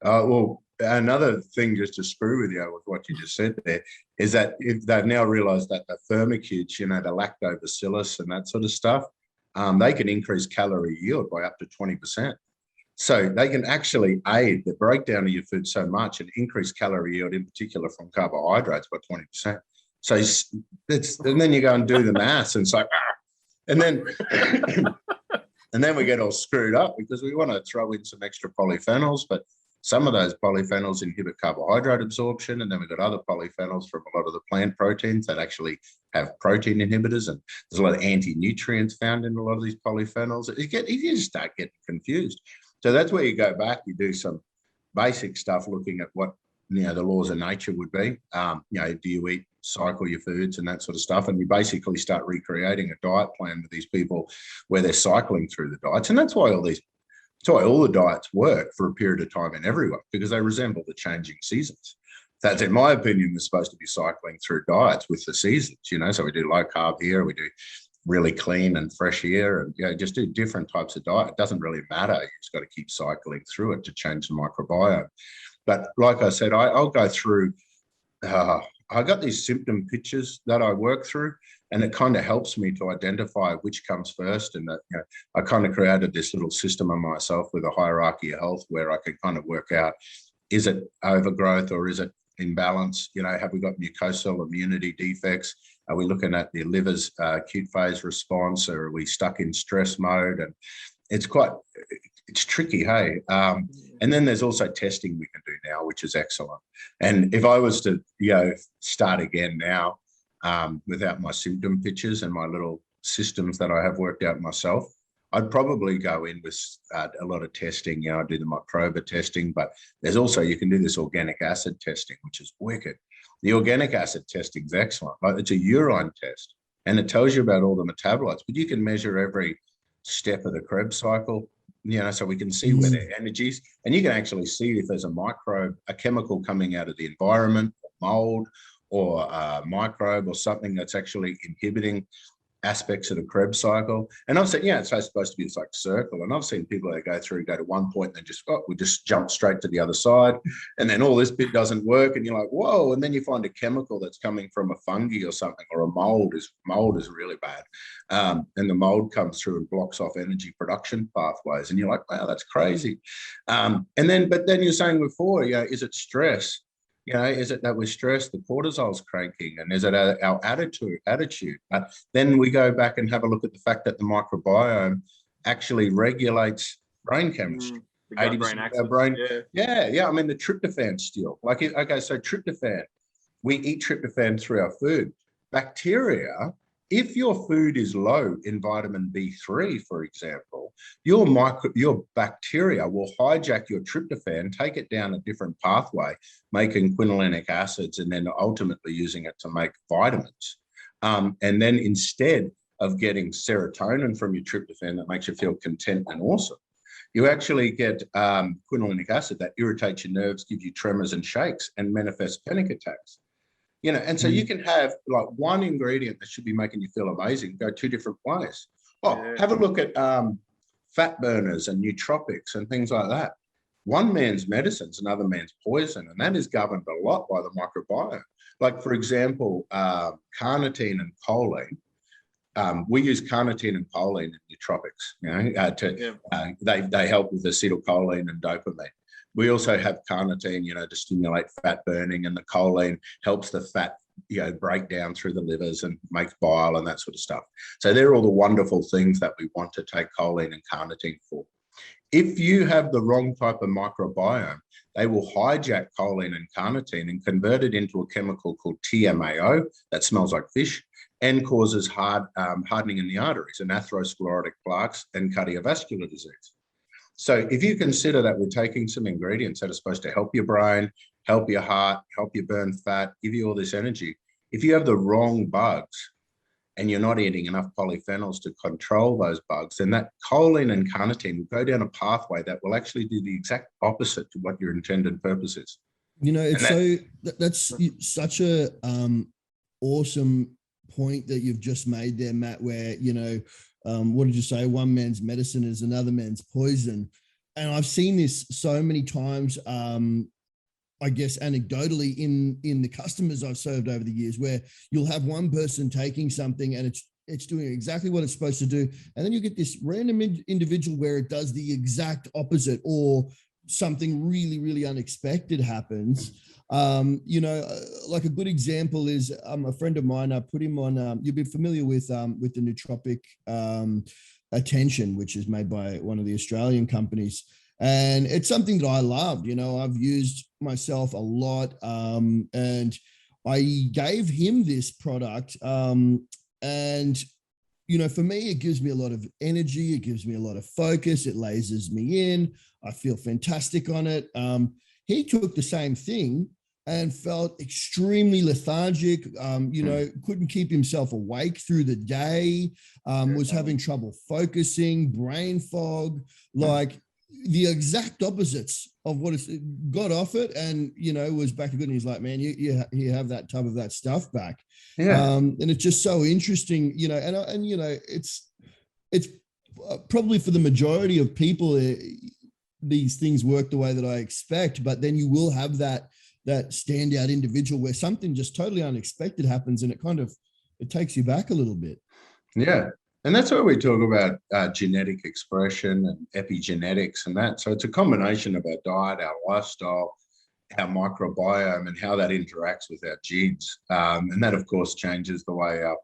Well, another thing just to screw with you with what you just said there is that if they've now realized that the firmicutes, the lactobacillus and that sort of stuff, they can increase calorie yield by up to 20%. So they can actually aid the breakdown of your food so much and increase calorie yield, in particular from carbohydrates, by 20%. So and then you go and do the maths, and it's like, and then and then we get all screwed up because we want to throw in some extra polyphenols, but some of those polyphenols inhibit carbohydrate absorption, and then we've got other polyphenols from a lot of the plant proteins that actually have protein inhibitors, and there's a lot of anti-nutrients found in a lot of these polyphenols. You just start getting confused. So that's where you go back, you do some basic stuff, looking at what the laws of nature would be. Do you eat, cycle your foods and that sort of stuff, and you basically start recreating a diet plan with these people where they're cycling through the diets, and that's why all the diets work for a period of time in everyone, because they resemble the changing seasons. That's, in my opinion, they're supposed to be cycling through diets with the seasons, so we do low carb here, we do really clean and fresh here, and just do different types of diet. It doesn't really matter. You just got to keep cycling through it to change the microbiome. But like I said, I'll go through, I got these symptom pictures that I work through, and it kind of helps me to identify which comes first. And that, I kind of created this little system of myself with a hierarchy of health where I can kind of work out, is it overgrowth or is it imbalance? Have we got mucosal immunity defects? Are we looking at the liver's acute phase response, or are we stuck in stress mode? And it's tricky, hey? And then there's also testing we can do now, which is excellent. And if I was to, start again now without my symptom pictures and my little systems that I have worked out myself, I'd probably go in with a lot of testing. I do the Microbus testing, but there's also, you can do this organic acid testing, which is wicked. The organic acid testing is excellent. It's a urine test, and it tells you about all the metabolites, but you can measure every step of the Krebs cycle, so we can see where their energies, and you can actually see if there's a chemical coming out of the environment, mold, or a microbe, or something that's actually inhibiting aspects of the Krebs cycle. And I've seen, it's supposed to be this like circle, and I've seen people that go to one point and then we just jump straight to the other side, and then all this bit doesn't work, and you're like, whoa, and then you find a chemical that's coming from a fungi or something, or a mold is really bad, and the mold comes through and blocks off energy production pathways, and you're like, wow, that's crazy. But then you're saying before, is it stress? Is it that we're stressed, the cortisol's cranking, and is it our attitude? But then we go back and have a look at the fact that the microbiome actually regulates brain chemistry. 80% of our brain. Yeah. I mean, the tryptophan still. So tryptophan, we eat tryptophan through our food. Bacteria, if your food is low in vitamin B3, for example, your bacteria will hijack your tryptophan, take it down a different pathway, making quinolinic acids, and then ultimately using it to make vitamins. And then instead of getting serotonin from your tryptophan that makes you feel content and awesome, you actually get quinolinic acid that irritates your nerves, gives you tremors and shakes, and manifests panic attacks. And so you can have like one ingredient that should be making you feel amazing, go two different ways. Have a look at fat burners and nootropics and things like that. One man's medicine is another man's poison, and that is governed a lot by the microbiome. Like, for example, carnitine and choline. We use carnitine and choline in nootropics. They help with acetylcholine and dopamine. We also have carnitine, to stimulate fat burning, and the choline helps the fat, break down through the livers and makes bile and that sort of stuff. So they're all the wonderful things that we want to take choline and carnitine for. If you have the wrong type of microbiome, they will hijack choline and carnitine and convert it into a chemical called TMAO that smells like fish and causes hardening in the arteries and atherosclerotic plaques and cardiovascular disease. So if you consider that we're taking some ingredients that are supposed to help your brain, help your heart, help you burn fat, give you all this energy, if you have the wrong bugs and you're not eating enough polyphenols to control those bugs, then that choline and carnitine will go down a pathway that will actually do the exact opposite to what your intended purpose is. You know, that's such a awesome point that you've just made there, Matt, where, you know, what did you say? One man's medicine is another man's poison. And I've seen this so many times, I guess, anecdotally in the customers I've served over the years, where you'll have one person taking something and it's doing exactly what it's supposed to do. And then you get this random individual where it does the exact opposite, or something really, really unexpected happens. You know, like a good example is a friend of mine. I put him on, you'll be familiar with the nootropic Attention, which is made by one of the Australian companies. And it's something that I loved. You know, I've used myself a lot. And I gave him this product. And, you know, for me, it gives me a lot of energy. It gives me a lot of focus. It lasers me in. I feel fantastic on it. He took the same thing and felt extremely lethargic, you know, couldn't keep himself awake through the day, was having trouble focusing, brain fog, like the exact opposites of what it's got off it, and, you know, was back to good. And he's like, man, you have that tub of that stuff back. Yeah. And it's just so interesting, you know, and, you know, it's probably for the majority of people, these things work the way that I expect, but then you will have that standout individual where something just totally unexpected happens, and it takes you back a little bit. Yeah. And that's why we talk about genetic expression and epigenetics and that. So it's a combination of our diet, our lifestyle, our microbiome, and how that interacts with our genes. And that, of course, changes the way our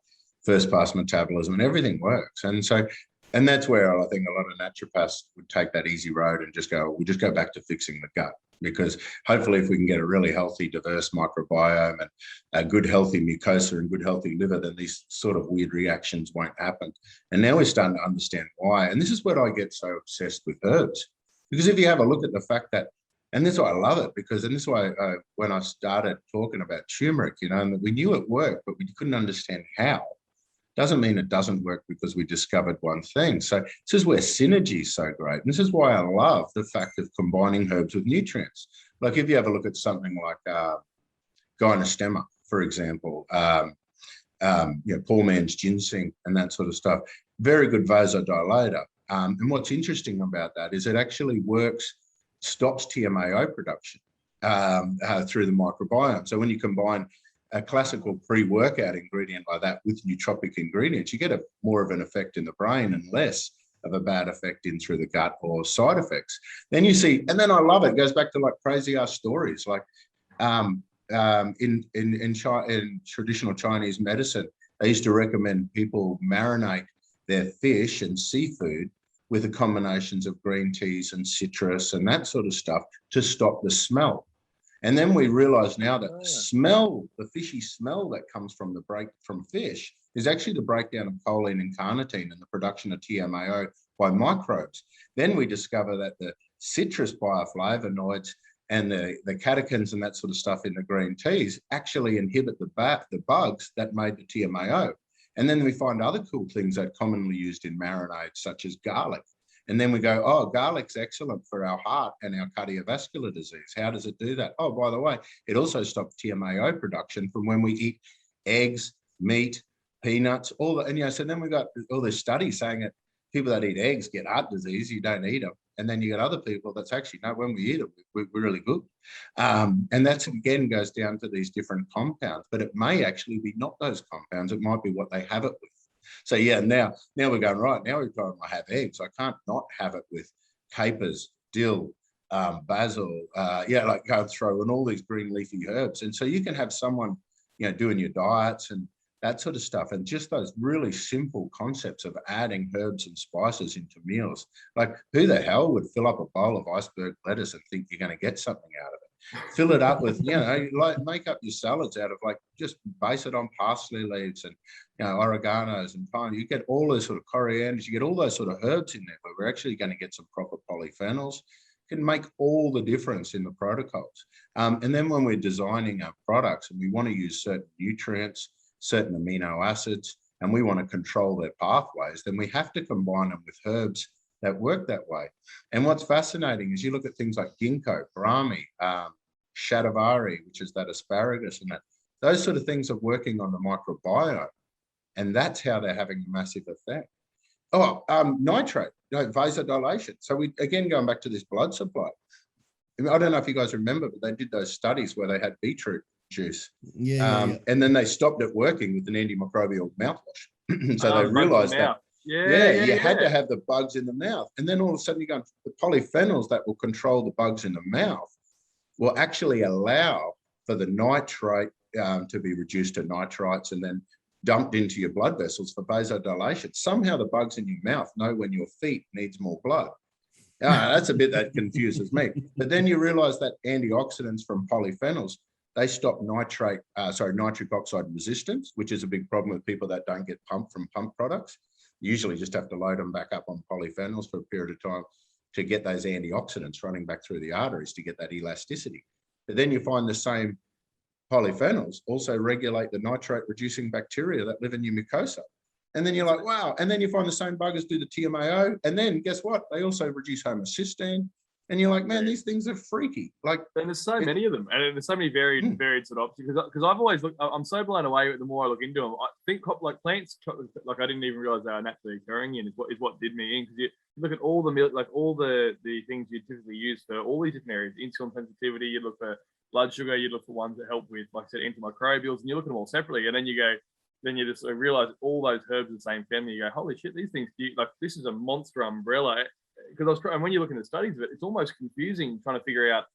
first pass metabolism and everything works. And that's where I think a lot of naturopaths would take that easy road and just go back to fixing the gut. Because hopefully if we can get a really healthy, diverse microbiome and a good, healthy mucosa and good, healthy liver, then these sort of weird reactions won't happen. And now we're starting to understand why. And this is what I get so obsessed with herbs. Because if you have a look at the fact that, and this is why I love it, because, and this is why when I started talking about turmeric, you know, and we knew it worked, but we couldn't understand how. Doesn't mean it doesn't work because we discovered one thing. So this is where synergy is so great. And this is why I love the fact of combining herbs with nutrients. Like if you have a look at something like gynostemma, for example, you know, poor man's ginseng and that sort of stuff, very good vasodilator. And what's interesting about that is it actually stops TMAO production through the microbiome. So when you combine a classical pre-workout ingredient like that with nootropic ingredients, you get more of an effect in the brain and less of a bad effect in through the gut or side effects. Then you see, and then I love it goes back to like crazy ass stories, like in traditional Chinese medicine, they used to recommend people marinate their fish and seafood with the combinations of green teas and citrus and that sort of stuff to stop the smell. And then we realize now that the smell, the fishy smell that comes from from fish is actually the breakdown of choline and carnitine and the production of TMAO by microbes. Then we discover that the citrus bioflavonoids and the catechins and that sort of stuff in the green teas actually inhibit the bugs that made the TMAO. And then we find other cool things that are commonly used in marinades, such as garlic. And then we go, oh, garlic's excellent for our heart and our cardiovascular disease. How does it do that? Oh, by the way, it also stops TMAO production from when we eat eggs, meat, peanuts, all that. And, you know, so then we got all this studies saying that people that eat eggs get heart disease, you don't eat them. And then you got other people that's actually, no, when we eat them, we're really good. And that's, again, goes down to these different compounds, but it may actually be not those compounds. It might be what they have it with. So yeah, now we're going, right, now we've got to have eggs. I can't not have it with capers, dill, basil, like go throw in all these green leafy herbs. And so you can have someone, you know, doing your diets and that sort of stuff. And just those really simple concepts of adding herbs and spices into meals. Like, who the hell would fill up a bowl of iceberg lettuce and think you're going to get something out of it? Fill it up with, like make up your salads out of, like, just base it on parsley leaves and, oreganos and thyme. You get all those sort of corianders, you get all those sort of herbs in there, but we're actually going to get some proper polyphenols. Can make all the difference in the protocols. And then when we're designing our products and we want to use certain nutrients, certain amino acids, and we want to control their pathways, then we have to combine them with herbs that work that way. And what's fascinating is you look at things like ginkgo, brahmi, shatavari, which is that asparagus, and those sort of things are working on the microbiome. And that's how they're having a massive effect. Nitrate, vasodilation. So we, again, going back to this blood supply. I don't know if you guys remember, but they did those studies where they had beetroot juice. And then they stopped it working with an antimicrobial mouthwash. So they realized that you had to have the bugs in the mouth. And then all of a sudden you go, the polyphenols that will control the bugs in the mouth will actually allow for the nitrate to be reduced to nitrites and then dumped into your blood vessels for vasodilation. Somehow the bugs in your mouth know when your feet needs more blood. That's a bit that confuses me. But then you realize that antioxidants from polyphenols, they stop nitric oxide resistance, which is a big problem with people that don't get pumped from pump products. You usually just have to load them back up on polyphenols for a period of time to get those antioxidants running back through the arteries to get that elasticity. But then you find the same polyphenols also regulate the nitrate reducing bacteria that live in your mucosa. And then you're like, wow. And then you find the same buggers do the TMAO. And then guess what? They also reduce homocysteine. And you're like, man, these things are freaky. Like, and there's so many of them, and there's so many varied sort of options. Because I've always looked, I'm so blown away with the more I look into them. I think like plants, like I didn't even realize they are naturally occurring in is what did me in. Because you look at all the things you typically use for all these different areas, insulin sensitivity. You look for blood sugar. You look for ones that help with, like I said, antimicrobials, and you look at them all separately, and then you go. Then you just realize all those herbs are the same family. You go, holy shit, these things, like this is a monster umbrella. Because and when you look in the studies of it, it's almost confusing trying to figure out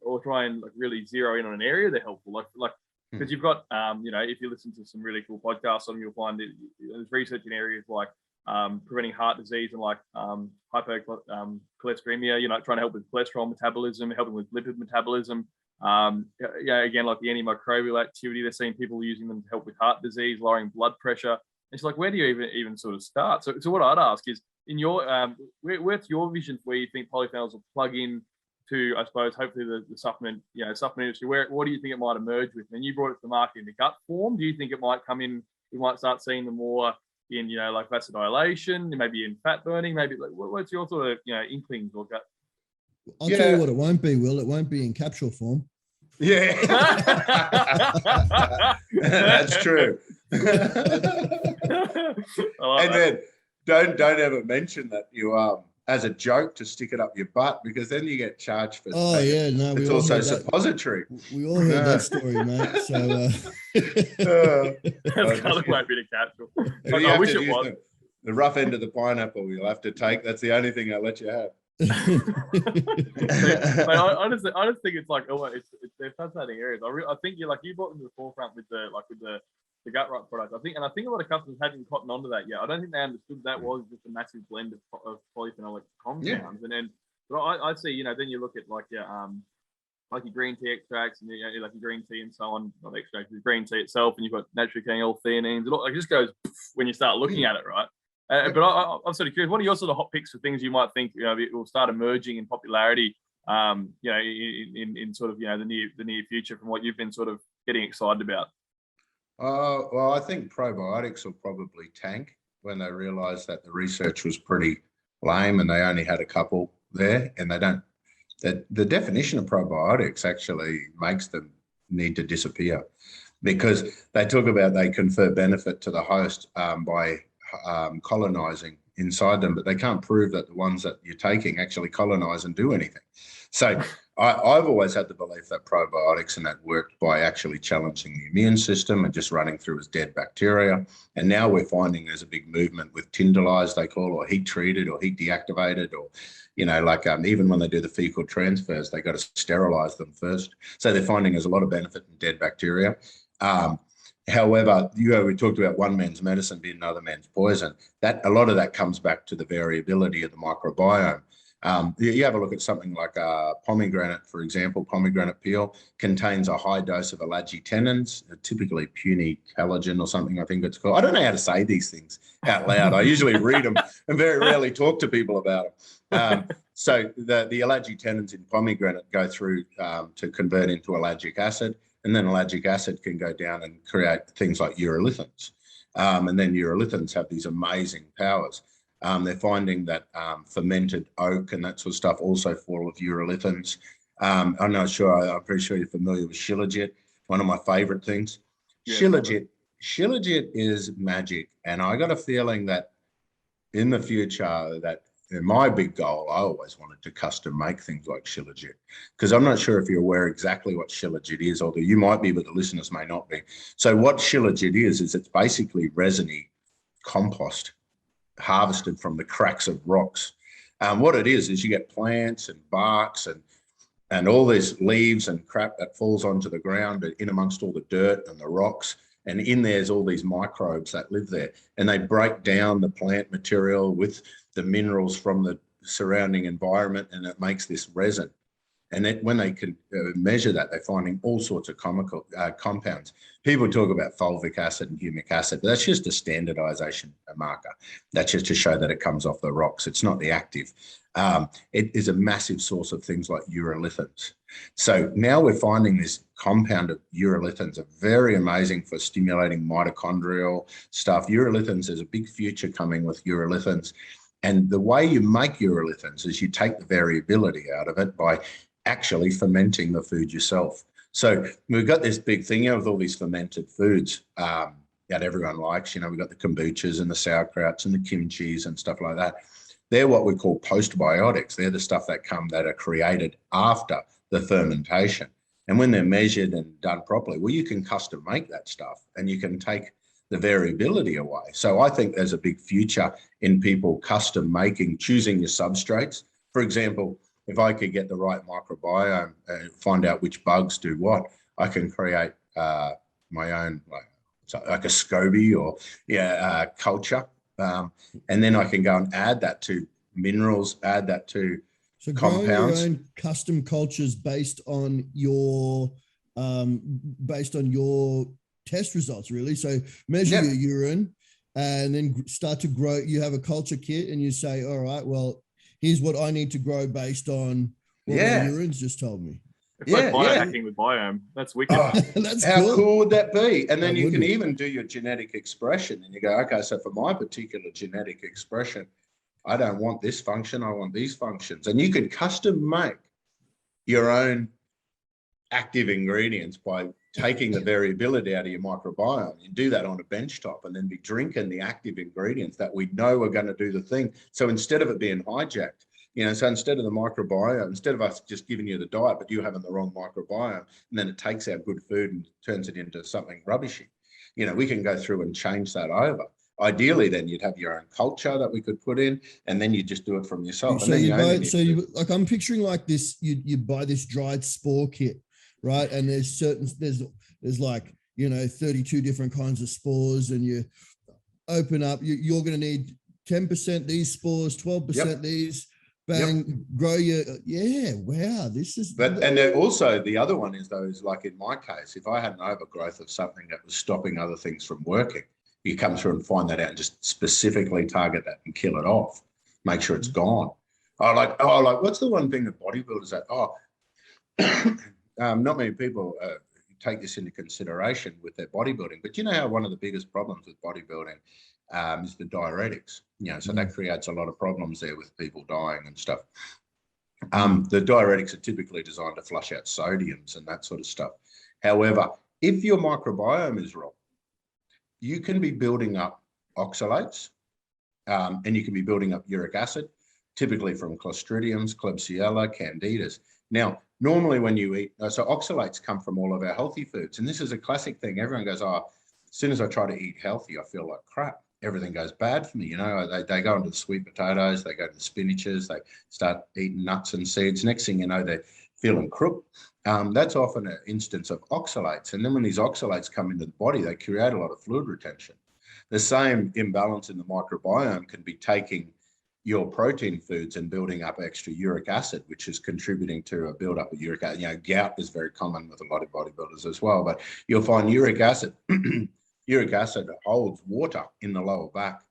or try and like really zero in on an area they're helpful. Like because you've got if you listen to some really cool podcasts on them, you'll find that there's research in areas like preventing heart disease and like hypercholesteremia, trying to help with cholesterol metabolism, helping with lipid metabolism. Again, like the antimicrobial activity, they're seeing people using them to help with heart disease, lowering blood pressure. It's like, where do you even sort of start? So what I'd ask is, in your where's your vision for where you think polyphenols will plug in to, I suppose, hopefully the supplement industry? What do you think it might emerge with? And you brought it to the market in the gut form. Do you think it might come in? We might start seeing them more in like vasodilation, maybe in fat burning, maybe like what's your sort of inklings or gut? I'll tell you what it won't be, Will. It won't be in capsule form. Yeah, that's true. And then don't ever mention that you as a joke to stick it up your butt, because then you get charged for. Oh yeah, no, it's also suppository. We all heard that story, mate. So that's kind of might be the capsule. Like, I wish it was the rough end of the pineapple. You'll have to take. That's the only thing I'll let you have. I just think it's like they're fascinating areas. I think you brought them to the forefront with the gut right product. I think a lot of customers hadn't cottoned onto that yet. I don't think they understood that was just a massive blend of polyphenolic compounds. Yeah. But I see, then you look at like your green tea extracts and like your green tea and so on, not extracts, the green tea itself, and you've got naturally occurring L-theanines. It just goes when you start looking at it, right? But I'm sort of curious, what are your sort of hot picks for things you might think it will start emerging in popularity, in sort of the near future from what you've been sort of getting excited about? Well, I think probiotics will probably tank when they realise that the research was pretty lame and they only had a couple there, and they don't. The definition of probiotics actually makes them need to disappear, because they talk about they confer benefit to the host by colonizing inside them, but they can't prove that the ones that you're taking actually colonize and do anything. So I've always had the belief that probiotics and that worked by actually challenging the immune system and just running through as dead bacteria. And now we're finding there's a big movement with tyndalized, they call, or heat treated or heat deactivated, or even when they do the fecal transfers, they got to sterilize them first. So they're finding there's a lot of benefit in dead bacteria. However, we talked about one man's medicine being another man's poison. That a lot of that comes back to the variability of the microbiome. You have a look at something like pomegranate, for example. Pomegranate peel contains a high dose of alagitannins, typically puny collagen or something, I think it's called. I don't know how to say these things out loud. I usually read them and very rarely talk to people about them. So the alagitannins in pomegranate go through to convert into ellagic acid, and then ellagic acid can go down and create things like urolithins. And then urolithins have these amazing powers. They're finding that fermented oak and that sort of stuff also full of urolithins. I'm pretty sure you're familiar with Shilajit, one of my favorite things. Yeah. Shilajit is magic. And I got a feeling that in the future, that in my big goal, I always wanted to custom make things like Shilajit, because I'm not sure if you're aware exactly what Shilajit is, although you might be, but the listeners may not be. So what Shilajit is it's basically resiny compost harvested from the cracks of rocks. What it is you get plants and barks and all these leaves and crap that falls onto the ground in amongst all the dirt and the rocks. And in there's all these microbes that live there, and they break down the plant material with the minerals from the surrounding environment, and it makes this resin. And then when they can measure that, they're finding all sorts of compounds. People talk about fulvic acid and humic acid, but that's just a standardization marker. That's just to show that it comes off the rocks. It's not the active. It is a massive source of things like urolithins. So now we're finding this compound of urolithins are very amazing for stimulating mitochondrial stuff. Urolithins, there's a big future coming with urolithins. And the way you make urolithins is you take the variability out of it by actually fermenting the food yourself. So we've got this big thing with all these fermented foods that everyone likes. We've got the kombuchas and the sauerkrauts and the kimchis and stuff like that. They're what we call postbiotics. They're the stuff that are created after the fermentation. And when they're measured and done properly, well, you can custom make that stuff and you can take the variability away. So I think there's a big future in people custom making, choosing your substrates. For example, if I could get the right microbiome and find out which bugs do what, I can create my own, like a SCOBY or culture. And then I can go and add that to minerals, add that to compounds. Growing your own custom cultures based on your test results, really. So measure your urine and then start to grow. You have a culture kit and you say, all right, well, here's what I need to grow based on what my urine's just told me. It's like biohacking with biome. That's wicked. That's How cool would that be? And then you can even do your genetic expression and you go, okay, so for my particular genetic expression, I don't want this function, I want these functions. And you could custom make your own active ingredients by taking the variability out of your microbiome. You do that on a benchtop and then be drinking the active ingredients that we know are going to do the thing. So instead of it being hijacked, so instead of the microbiome, instead of us just giving you the diet, but you having the wrong microbiome, and then it takes our good food and turns it into something rubbishy, we can go through and change that over. Ideally, then you'd have your own culture that we could put in, and then you just do it from yourself. So like I'm picturing like this, you buy this dried spore kit, right? And there's like, 32 different kinds of spores, and you open up, you're going to need 10% these spores, 12% these, bang, grow your, wow, this is. But, and then also the other one is like in my case, if I had an overgrowth of something that was stopping other things from working, you come through and find that out and just specifically target that and kill it off, make sure it's gone. What's the one thing that bodybuilders not many people take this into consideration with their bodybuilding, but you know how one of the biggest problems with bodybuilding is the diuretics, so that creates a lot of problems there with people dying and stuff. The diuretics are typically designed to flush out sodiums and that sort of stuff. However, if your microbiome is wrong, you can be building up oxalates and you can be building up uric acid, typically from Clostridiums, Klebsiella, Candidas. Now, normally when you eat, so oxalates come from all of our healthy foods. And this is a classic thing. Everyone goes, as soon as I try to eat healthy, I feel like crap. Everything goes bad for me. They go into the sweet potatoes, they go to the spinaches, they start eating nuts and seeds. Next thing you know, feeling crook, that's often an instance of oxalates. And then when these oxalates come into the body, they create a lot of fluid retention. The same imbalance in the microbiome can be taking your protein foods and building up extra uric acid, which is contributing to a buildup of uric acid. You know, gout is very common with a lot of bodybuilders as well, but you'll find uric acid, uric acid holds water in the lower back.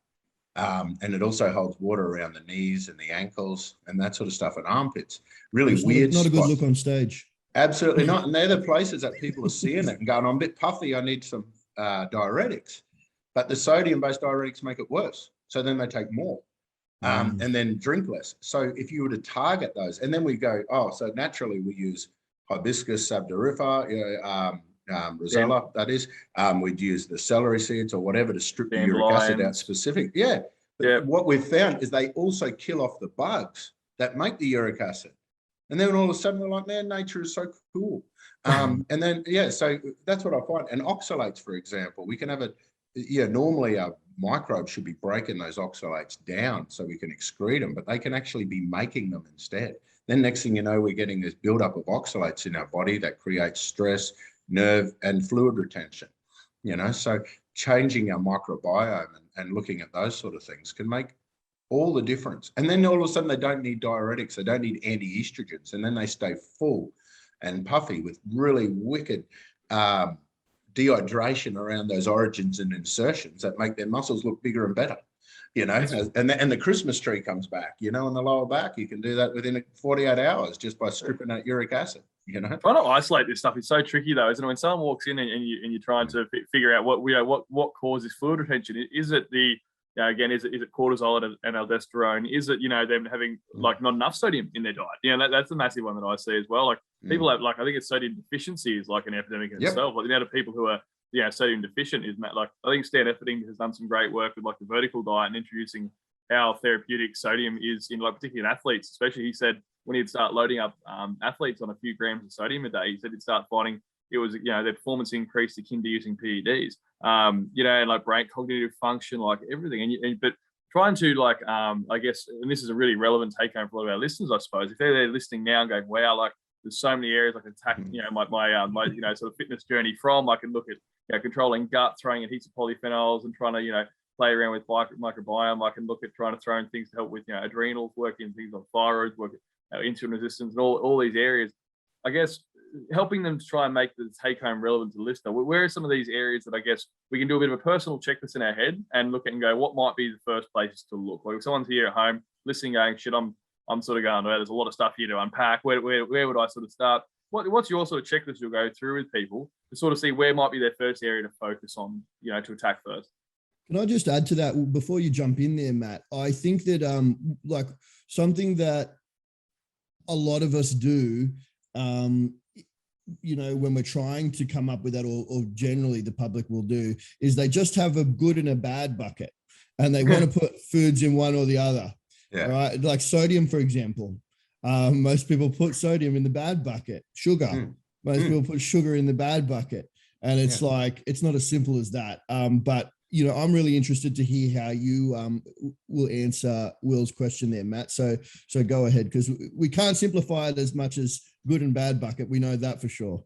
And it also holds water around the knees and the ankles and that sort of stuff, and armpits. Really it's weird. Not a good look on stage. Absolutely not. And they're the places that people are seeing it and going, I'm a bit puffy, I need some diuretics. But the sodium-based diuretics make it worse. So then they take more. And then drink less. So if you were to target those, and then we go, so naturally we use hibiscus sabdariffa, rosella, that is. We'd use the celery seeds or whatever to strip the uric acid out specific. Yeah. But what we've found is they also kill off the bugs that make the uric acid. And then all of a sudden we're like, man, nature is so cool. And then, so that's what I find. And oxalates, for example, we can have normally our microbes should be breaking those oxalates down so we can excrete them, but they can actually be making them instead. Then next thing you know, we're getting this buildup of oxalates in our body that creates stress, nerve, and fluid retention. So changing our microbiome and looking at those sort of things can make all the difference. And then all of a sudden they don't need diuretics, they don't need anti-estrogens, and then they stay full and puffy with really wicked dehydration around those origins and insertions that make their muscles look bigger and better, and the Christmas tree comes back, in the lower back. You can do that within 48 hours just by stripping out uric acid, Trying to isolate this stuff is so tricky though, isn't it? When someone walks in and you're trying to figure out what causes fluid retention, is it is it cortisol and aldosterone? Is it, them having like not enough sodium in their diet? That's a massive one that I see as well. Like people have, like, I think it's sodium deficiency is like an epidemic in itself. Like the amount of people who are, sodium deficient is like, I think Stan Efferding has done some great work with like the vertical diet and introducing how therapeutic sodium is in, like, particularly in athletes. Especially, he said when he'd start loading up athletes on a few grams of sodium a day, he said he'd start finding it was, their performance increased akin to using PEDs, and like brain cognitive function, like everything. But trying to, like, I guess, and this is a really relevant take home for a lot of our listeners, I suppose, if they're listening now and going, wow, like there's so many areas I can attack, my sort of fitness journey from. I can look at, controlling gut, throwing in heaps of polyphenols and trying to, play around with microbiome. I can look at trying to throw in things to help with, adrenals, working things on thyroid, working insulin resistance, and all these areas. I guess helping them to try and make the take home relevant to the listener. Where are some of these areas that I guess we can do a bit of a personal checklist in our head and look at and go, what might be the first places to look? Like if someone's here at home listening, going, shit, I'm sort of going, there's a lot of stuff here to unpack. Where would I sort of start? What's your sort of checklist you'll go through with people to sort of see where might be their first area to focus on, to attack first? Can I just add to that before you jump in there, Matt? I think that like something that a lot of us do, when we're trying to come up with that, or generally the public will do, is they just have a good and a bad bucket, and they want to put foods in one or the other. Yeah. Right? Like sodium, for example. Most people put sodium in the bad bucket. Sugar. Most people put sugar in the bad bucket. And it's like, it's not as simple as that. But I'm really interested to hear how you will answer Will's question there, Matt. So go ahead, because we can't simplify it as much as good and bad bucket. We know that for sure.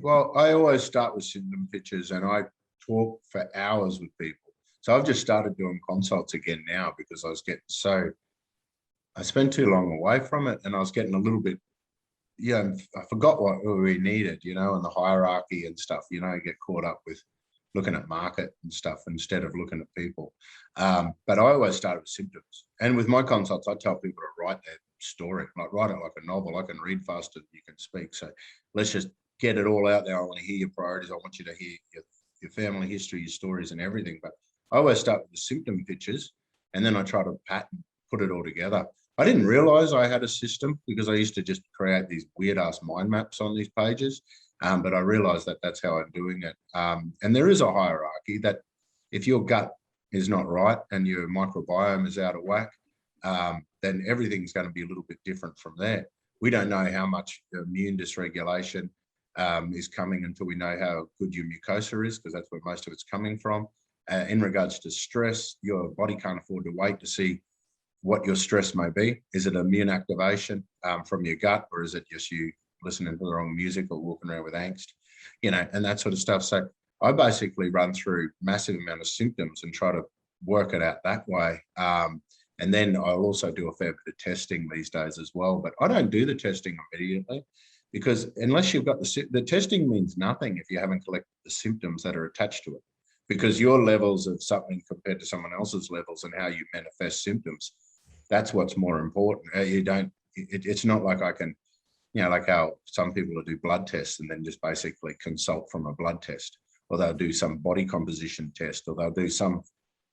Well, I always start with symptom pictures, and I talk for hours with people. So I've just started doing consults again now because I was getting I spent too long away from it, and I was getting a little bit, I forgot what we needed, and the hierarchy and stuff, get caught up with looking at market and stuff instead of looking at people. But I always start with symptoms. And with my consults, I tell people to write their story, like write it like a novel. I can read faster than you can speak. So let's just get it all out there. I want to hear your priorities. I want you to hear your family history, your stories and everything. But I always start with the symptom pictures, and then I try to put it all together. I didn't realize I had a system because I used to just create these weird ass mind maps on these pages. But I realized that that's how I'm doing it. And there is a hierarchy that if your gut is not right and your microbiome is out of whack, then everything's going to be a little bit different from there. We don't know how much immune dysregulation is coming until we know how good your mucosa is, because that's where most of it's coming from. In regards to stress, your body can't afford to wait to see what your stress may be. Is it immune activation from your gut, or is it just you listening to the wrong music or walking around with angst, and that sort of stuff. So I basically run through massive amount of symptoms and try to work it out that way. And then I'll also do a fair bit of testing these days as well. But I don't do the testing immediately, because unless you've got the testing means nothing if you haven't collected the symptoms that are attached to it, because your levels of something compared to someone else's levels and how you manifest symptoms, that's what's more important. It's not like I can, like how some people will do blood tests and then just basically consult from a blood test, or they'll do some body composition test, or they'll do some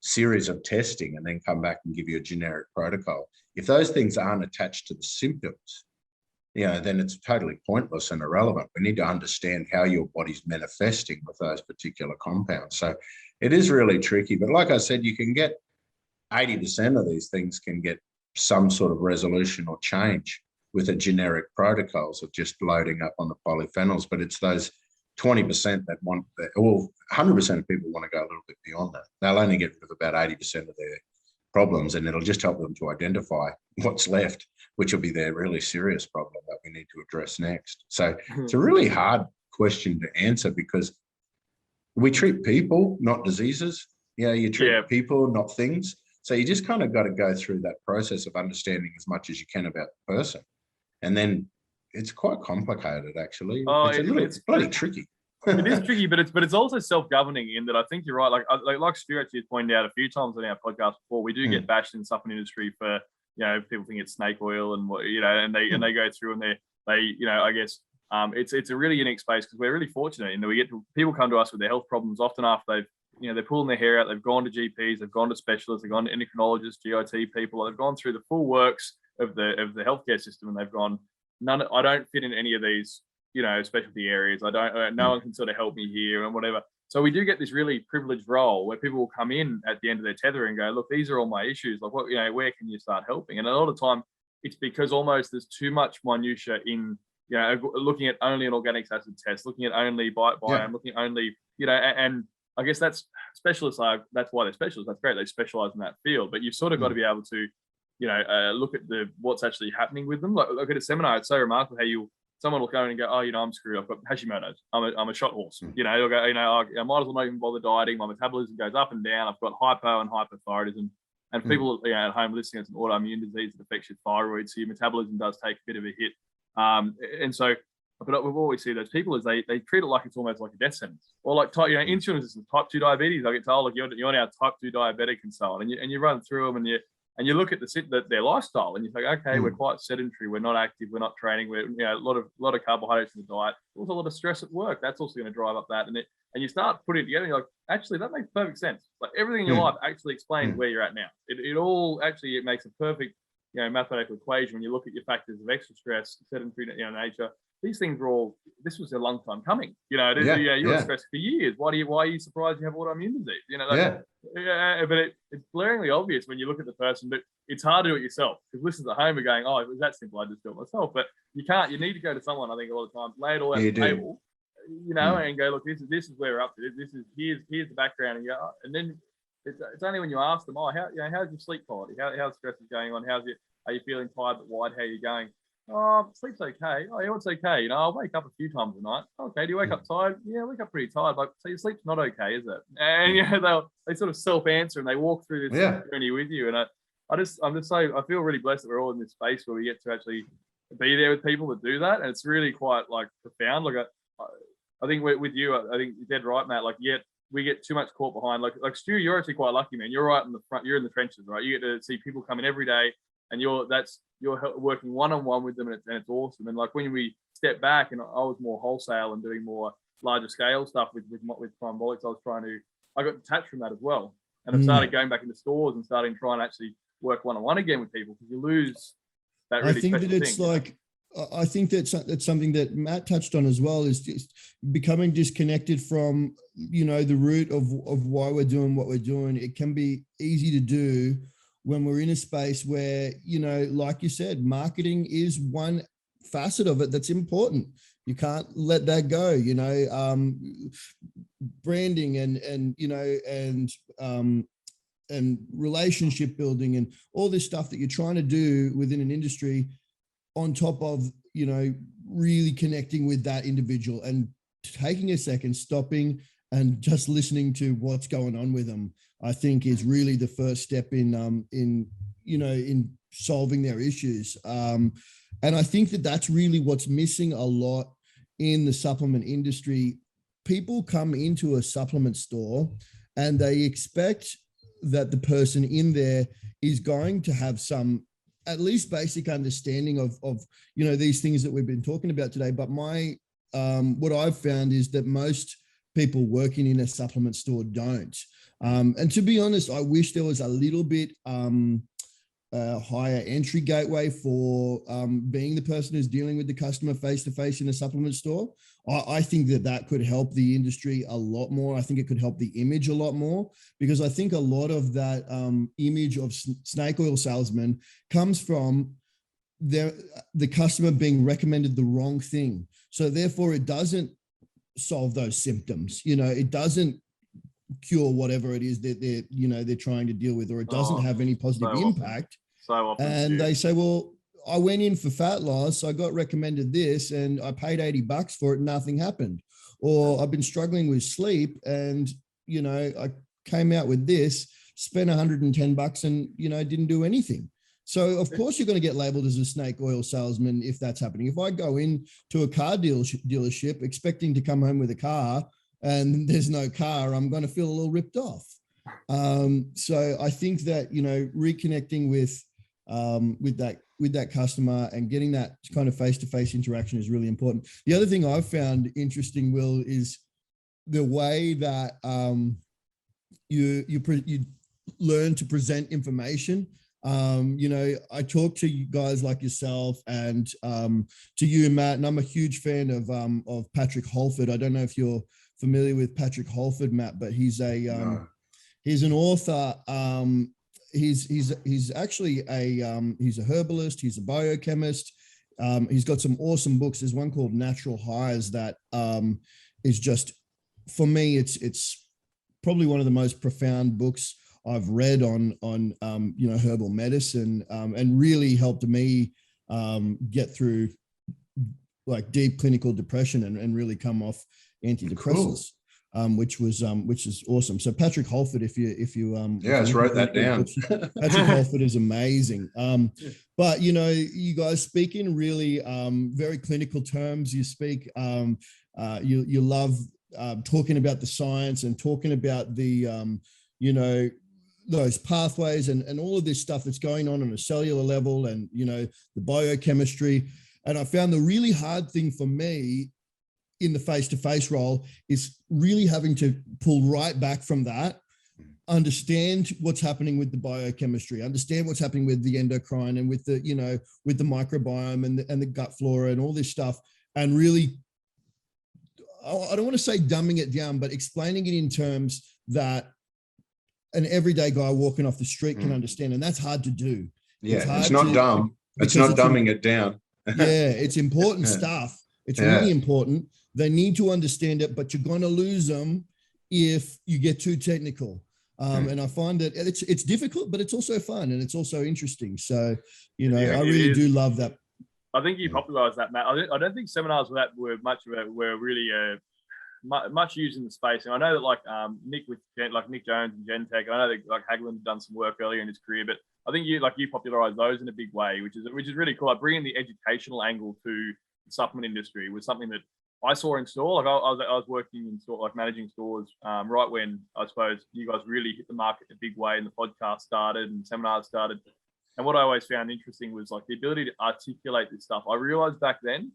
series of testing and then come back and give you a generic protocol. If those things aren't attached to the symptoms, then it's totally pointless and irrelevant. We need to understand how your body's manifesting with those particular compounds. So it is really tricky, but like I said, you can get 80% of these things can get some sort of resolution or change with a generic protocols of just loading up on the polyphenols, but it's those 20% that want, well, 100% of people want to go a little bit beyond that. They'll only get rid of about 80% of their problems, and it'll just help them to identify what's left, which will be their really serious problem that we need to address next. So it's a really hard question to answer, because we treat people, not diseases. You treat people, not things. So you just kind of got to go through that process of understanding as much as you can about the person. And then it's quite complicated, actually. It's bloody tricky. It is tricky, but it's also self-governing in that I think you're right. Like Stu actually has pointed out a few times on our podcast before, we do get bashed in the supplement industry for, people think it's snake oil and and they go through and I guess it's a really unique space, because we're really fortunate in that we get people come to us with their health problems often after they're pulling their hair out, they've gone to GPs, they've gone to specialists, they've gone to endocrinologists, GIT people, they've gone through the full works of the healthcare system, and they've gone, I don't fit in any of these, specialty areas. No one can sort of help me here and whatever. So we do get this really privileged role where people will come in at the end of their tether and go, look, these are all my issues. Like, what, where can you start helping? And a lot of the time it's because almost there's too much minutia in, looking at only an organic acid test, looking at only biome, looking at only, and I guess that's specialists that's why they're specialists. That's great. They specialize in that field, but you've sort of got to be able to, look at what's actually happening with them. Like, look at a seminar. It's so remarkable how someone will go in and go, oh, I'm screwed. I've got Hashimoto's. I'm a shot horse. You'll go, I might as well not even bother dieting. My metabolism goes up and down. I've got hypo and hypothyroidism. And people, at home listening, it's an autoimmune disease that affects your thyroid. So your metabolism does take a bit of a hit. And so, but we always see those people is they treat it like it's almost like a death sentence, or like insulin resistance, type 2 diabetes. I get told, like, you're now type 2 diabetic and so on, and you run through them and you look at their lifestyle and you think, okay, we're quite sedentary, we're not active, we're not training, we're a lot of carbohydrates in the diet, also a lot of stress at work. That's also going to drive up that, and you start putting it together. And you're like, actually, that makes perfect sense. Like, everything in your life actually explains where you're at now. It all actually it makes a perfect mathematical equation when you look at your factors of extra stress, sedentary nature. These things were all. This was a long time coming. You were stressed for years. Why are you surprised you have autoimmune disease? But it's glaringly obvious when you look at the person. But it's hard to do it yourself, because listeners at home are going, "Oh, it was that simple. I just do it myself." But you can't. You need to go to someone. I think a lot of times, lay it all out on the table, and go, "Look, this is where we're up to. This is here's the background." And then it's only when you ask them, "Oh, how's your sleep quality? How's stress is going on? Are you feeling tired but wide? How are you going?" "Oh, sleep's okay." "Oh, yeah, what's okay?" "I'll wake up a few times a night." "Okay, do you wake up tired?" "Yeah, I wake up pretty tired." "Like, so your sleep's not okay, is it?" And they sort of self-answer and they walk through this journey with you. And I feel really blessed that we're all in this space where we get to actually be there with people that do that, and it's really quite like profound. Like I think with you, I think you're dead right, Matt. Like, we get too much caught behind. Like Stu, you're actually quite lucky, man. You're right in the front. You're in the trenches, right? You get to see people come in every day, and you're working one-on-one with them, and it's awesome. And like when we step back, and I was more wholesale and doing more larger scale stuff with Primebolics, I got detached from that as well, and I've started going back into stores and starting trying to actually work one-on-one again with people, because you lose that really special thing. I think that it's like, I think that's something that Matt touched on as well, is just becoming disconnected from, the root of why we're doing what we're doing. It can be easy to do when we're in a space where, like you said, marketing is one facet of it that's important. You can't let that go, branding and and relationship building and all this stuff that you're trying to do within an industry, on top of, you know, really connecting with that individual and taking a second, stopping and just listening to what's going on with them, I think is really the first step in solving their issues. And I think that that's really what's missing a lot in the supplement industry. People come into a supplement store and they expect that the person in there is going to have some at least basic understanding of you know, these things that we've been talking about today. But what I've found is that most people working in a supplement store don't. And to be honest, I wish there was a little bit higher entry gateway for being the person who's dealing with the customer face-to-face in a supplement store. I think that could help the industry a lot more. I think it could help the image a lot more, because I think a lot of that image of snake oil salesman comes from the customer being recommended the wrong thing. So therefore it doesn't solve those symptoms. You know, it doesn't cure whatever it is that they're trying to deal with, or it doesn't have any positive impact. So often. And they say, well, I went in for fat loss, I got recommended this and I paid $80 for it, nothing happened. Or I've been struggling with sleep and, you know, I came out with this, spent $110 and, you know, didn't do anything. So of course you're going to get labeled as a snake oil salesman if that's happening. If I go in to a car dealership expecting to come home with a car and there's no car, I'm going to feel a little ripped off. So I think that, you know, reconnecting with that customer and getting that kind of face-to-face interaction is really important. The other thing I've found interesting, Will, is the way that you learn to present information. You know, I talk to you guys like yourself and to you, Matt, and I'm a huge fan of Patrick Holford. I don't know if you're familiar with Patrick Holford, Matt, but he's he's an author. He's actually he's a herbalist. He's a biochemist. He's got some awesome books. There's one called Natural Highs that is just, for me, it's probably one of the most profound books I've read on you know, herbal medicine, and really helped me get through like deep clinical depression and really come off antidepressants. Cool. Which is awesome. So Patrick Holford, if you let's write that down. Patrick Holford is amazing. But you know, you guys speak in really very clinical terms. You speak you love talking about the science and talking about the you know, those pathways and all of this stuff that's going on a cellular level, and you know, the biochemistry. And I found the really hard thing for me in the face-to-face role is really having to pull right back from that, understand what's happening with the biochemistry, understand what's happening with the endocrine and with the, you know, with the microbiome and the gut flora and all this stuff. And really, I don't want to say dumbing it down, but explaining it in terms that an everyday guy walking off the street can understand. And that's hard to do. Yeah, it's not dumb. It's not dumbing it down. Yeah, it's important stuff. It's really important. They need to understand it, but you're going to lose them if you get too technical. And I find that it's difficult, but it's also fun and it's also interesting. So, you know, I really do love that. I think you popularized that, Matt. I don't think seminars were really much used in the space. And I know that like Nick Jones and Gentech, I know that like Hagelin done some work earlier in his career, but I think you popularized those in a big way, which is really cool. Like bringing the educational angle to the supplement industry was something that I saw in store. Like I was working in store, like managing stores, right when I suppose you guys really hit the market in a big way and the podcast started and seminars started. And what I always found interesting was like the ability to articulate this stuff. I realized back then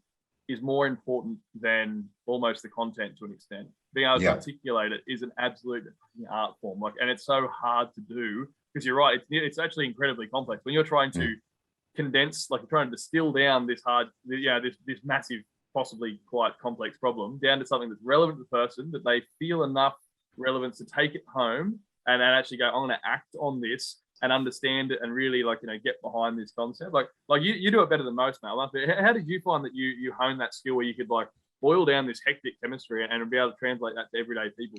is more important than almost the content to an extent. Being able to articulate it is an absolute art form. Like, and it's so hard to do because you're right. It's actually incredibly complex when you're trying to condense, like you're trying to distill down this this massive, possibly quite complex problem down to something that's relevant to the person, that they feel enough relevance to take it home and then actually go, I'm going to act on this and understand it and really get behind this concept. Like you do it better than most, Mel. How did you find that you honed that skill where you could boil down this hectic chemistry and be able to translate that to everyday people?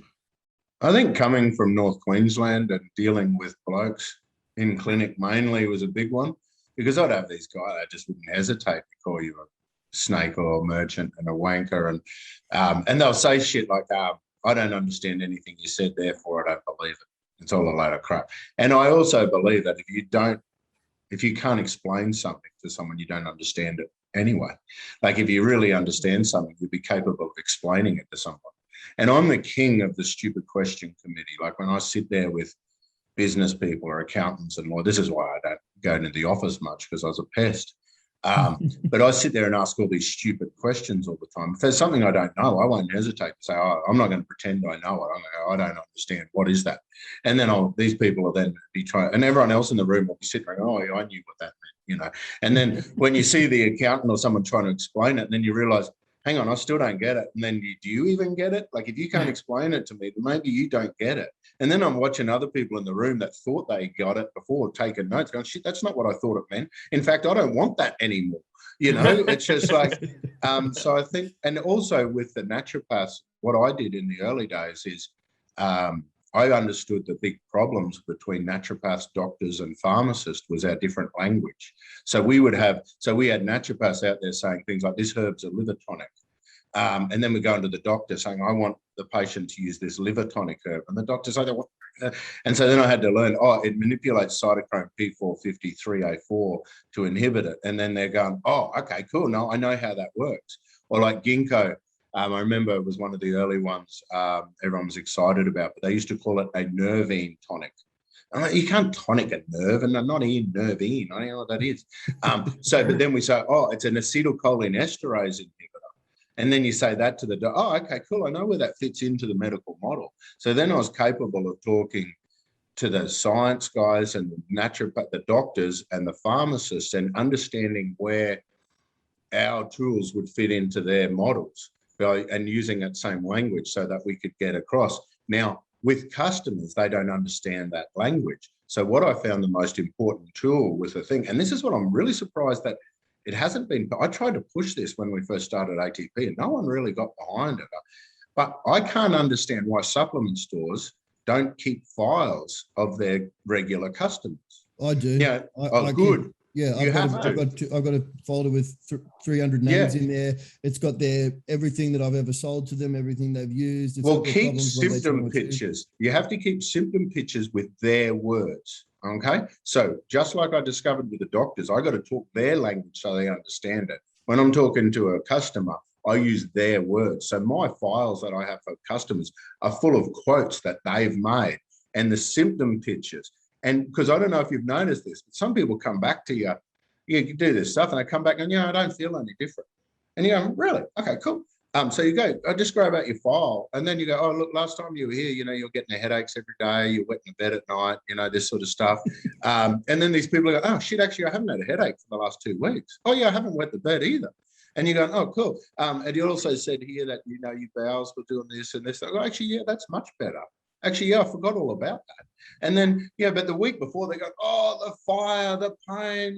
I think coming from North Queensland and dealing with blokes in clinic mainly was a big one, because I'd have these guys that just wouldn't hesitate to call you a snake or a merchant and a wanker, and they'll say shit like, I don't understand anything you said, therefore I don't believe it. It's all a load of crap. And I also believe that if you can't explain something to someone, you don't understand it anyway. Like if you really understand something, you'd be capable of explaining it to someone. And I'm the king of the stupid question committee. Like when I sit there with business people or accountants and law, this is why I don't go into the office much, because I was a pest. But I sit there and ask all these stupid questions all the time. If there's something I don't know, I won't hesitate to say, I'm not going to pretend I know it. I don't understand. What is that? And then these people will then be trying, and everyone else in the room will be sitting there, oh, yeah, I knew what that meant, And then when you see the accountant or someone trying to explain it, and then you realize, hang on, I still don't get it. And then do you even get it? Like if you can't explain it to me, then maybe you don't get it. And then I'm watching other people in the room that thought they got it before, taking notes, going, shit, that's not what I thought it meant. In fact, I don't want that anymore. It's just like, so I think, and also with the naturopaths, what I did in the early days is I understood the big problems between naturopaths, doctors and pharmacists was our different language. So we had naturopaths out there saying things like, this herb's a liver tonic. And then we go into the doctor saying, I want the patient to use this liver tonic herb. And the doctor said, what? And so then I had to learn, it manipulates cytochrome P453A4 to inhibit it. And then they're going, okay, cool. No, I know how that works. Or like ginkgo, I remember it was one of the early ones everyone was excited about, but they used to call it a nervine tonic. Like, you can't tonic a nerve, and I'm not in nervine. I don't know what that is. But then we say, it's an acetylcholinesterase inhibitor. And then you say that to the doctor, okay, cool, I know where that fits into the medical model. So then I was capable of talking to the science guys and the naturopath, the doctors and the pharmacists, and understanding where our tools would fit into their models, and using that same language so that we could get across. Now, with customers, they don't understand that language. So what I found the most important tool was the thing, and this is what I'm really surprised that it hasn't been. I tried to push this when we first started ATP, and no one really got behind it. But I can't understand why supplement stores don't keep files of their regular customers. I do. Yeah. Good. Yeah, I've got a folder with 300 names in there. It's got everything that I've ever sold to them, everything they've used. Well, keep symptom pictures. You have to keep symptom pictures with their words. Okay, so just like I discovered with the doctors, I got to talk their language so they understand it. When I'm talking to a customer, I use their words. So my files that I have for customers are full of quotes that they've made and the symptom pictures. And because I don't know if you've noticed this, but some people come back to you, you do this stuff and they come back and, I don't feel any different. And you go, really? Okay, cool. So you go, I just grab out your file and then you go, look, last time you were here, you're getting the headaches every day, you're wet in the bed at night, this sort of stuff. And then these people go, oh shit, actually, I haven't had a headache for the last 2 weeks. Oh yeah, I haven't wet the bed either. And you're going, oh, cool. And you also said here that, your bowels were doing this and this. Well, actually, yeah, that's much better. Actually, yeah, I forgot all about that. And then, but the week before they go, the fire, the pain,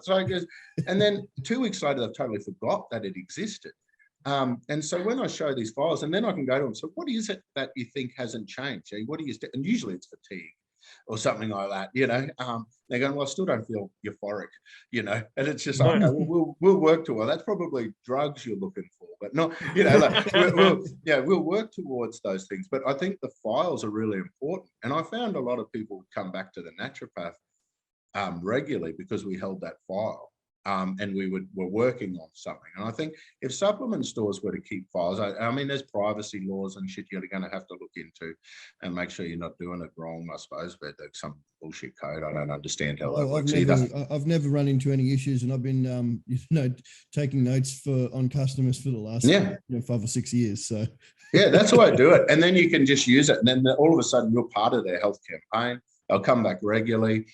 so it goes. And then 2 weeks later, they've totally forgot that it existed. And so when I show these files, and then I can go to them, so what is it that you think hasn't changed? What do you, and usually it's fatigue or something like that, they're going, well, I still don't feel euphoric, and it's just like, okay, we'll work toward, that's probably drugs you're looking for, but not, we'll work towards those things. But I think the files are really important. And I found a lot of people would come back to the naturopath regularly because we held that file. And we were working on something. And I think if supplement stores were to keep files, I mean, there's privacy laws and shit you're going to have to look into and make sure you're not doing it wrong, I suppose, but there's some bullshit code. I don't understand how that works either. I've never run into any issues, and I've been, taking notes on customers for the last 5 or 6 years. So yeah, that's the way I do it. And then you can just use it. And then all of a sudden you're part of their health campaign. They'll come back regularly.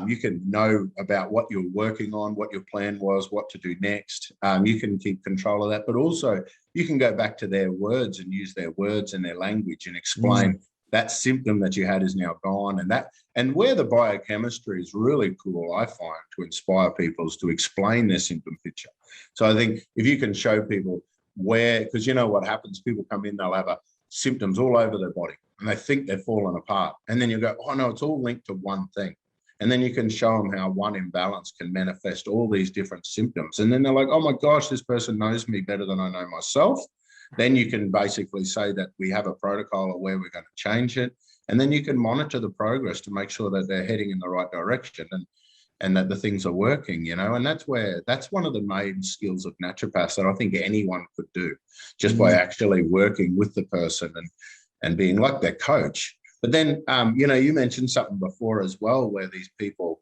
You can know about what you're working on, what your plan was, what to do next. You can keep control of that, but also you can go back to their words and use their words and their language and explain that symptom that you had is now gone. And where the biochemistry is really cool, I find, to inspire people is to explain their symptom picture. So I think if you can show people where, because what happens, people come in, they'll have symptoms all over their body. and they think they're falling apart. And then you go, oh no, it's all linked to one thing. And then you can show them how one imbalance can manifest all these different symptoms. And then they're like, oh my gosh, this person knows me better than I know myself. Then you can basically say that we have a protocol of where we're going to change it. And then you can monitor the progress to make sure that they're heading in the right direction and that the things are working, you know. And that's one of the main skills of naturopaths that I think anyone could do, just by actually working with the person and being like their coach. But then, you know, you mentioned something before as well, where these people,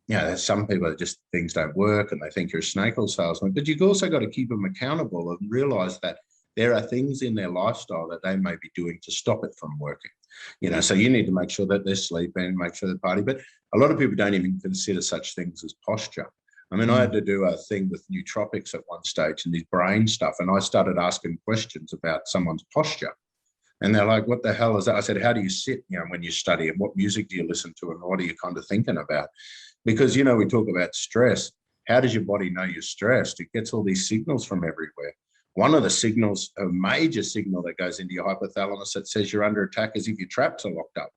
you know, there's some people that just things don't work and they think you're a snake oil salesman, but you've also got to keep them accountable and realize that there are things in their lifestyle that they may be doing to stop it from working. You know, so you need to make sure that they're sleeping, make sure they're partying. But a lot of people don't even consider such things as posture. I mean, I had to do a thing with nootropics at one stage and these brain stuff, and I started asking questions about someone's posture. And they're like, what the hell is that? I said, how do you sit, you know, when you study, and what music do you listen to, and what are you kind of thinking about? Because, you know, we talk about stress. How does your body know you're stressed? It gets all these signals from everywhere. One of the signals, a major signal that goes into your hypothalamus that says you're under attack, is if your traps are locked up.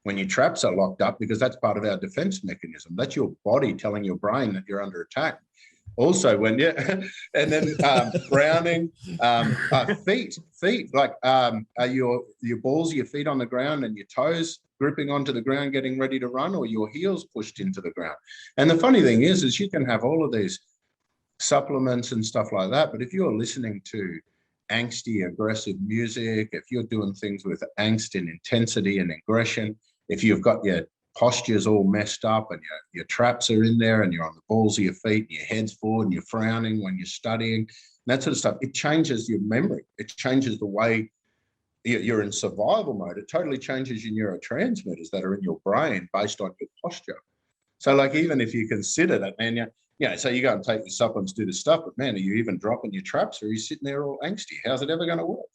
When your traps are locked up, because that's part of our defense mechanism, that's your body telling your brain that you're under attack. Also, when and then grounding, feet, like are your balls of your feet on the ground and your toes gripping onto the ground, getting ready to run, or your heels pushed into the ground. And the funny thing is you can have all of these supplements and stuff like that, but if you're listening to angsty, aggressive music, if you're doing things with angst and intensity and aggression, if you've got your posture's all messed up and your traps are in there and you're on the balls of your feet and your head's forward and you're frowning when you're studying, that sort of stuff, it changes your memory. It changes the way you're in survival mode. It totally changes your neurotransmitters that are in your brain based on your posture. So like, even if you consider that, man, you know, so you go and take your supplements, do the stuff, but man, are you even dropping your traps, or are you sitting there all angsty? How's it ever going to work?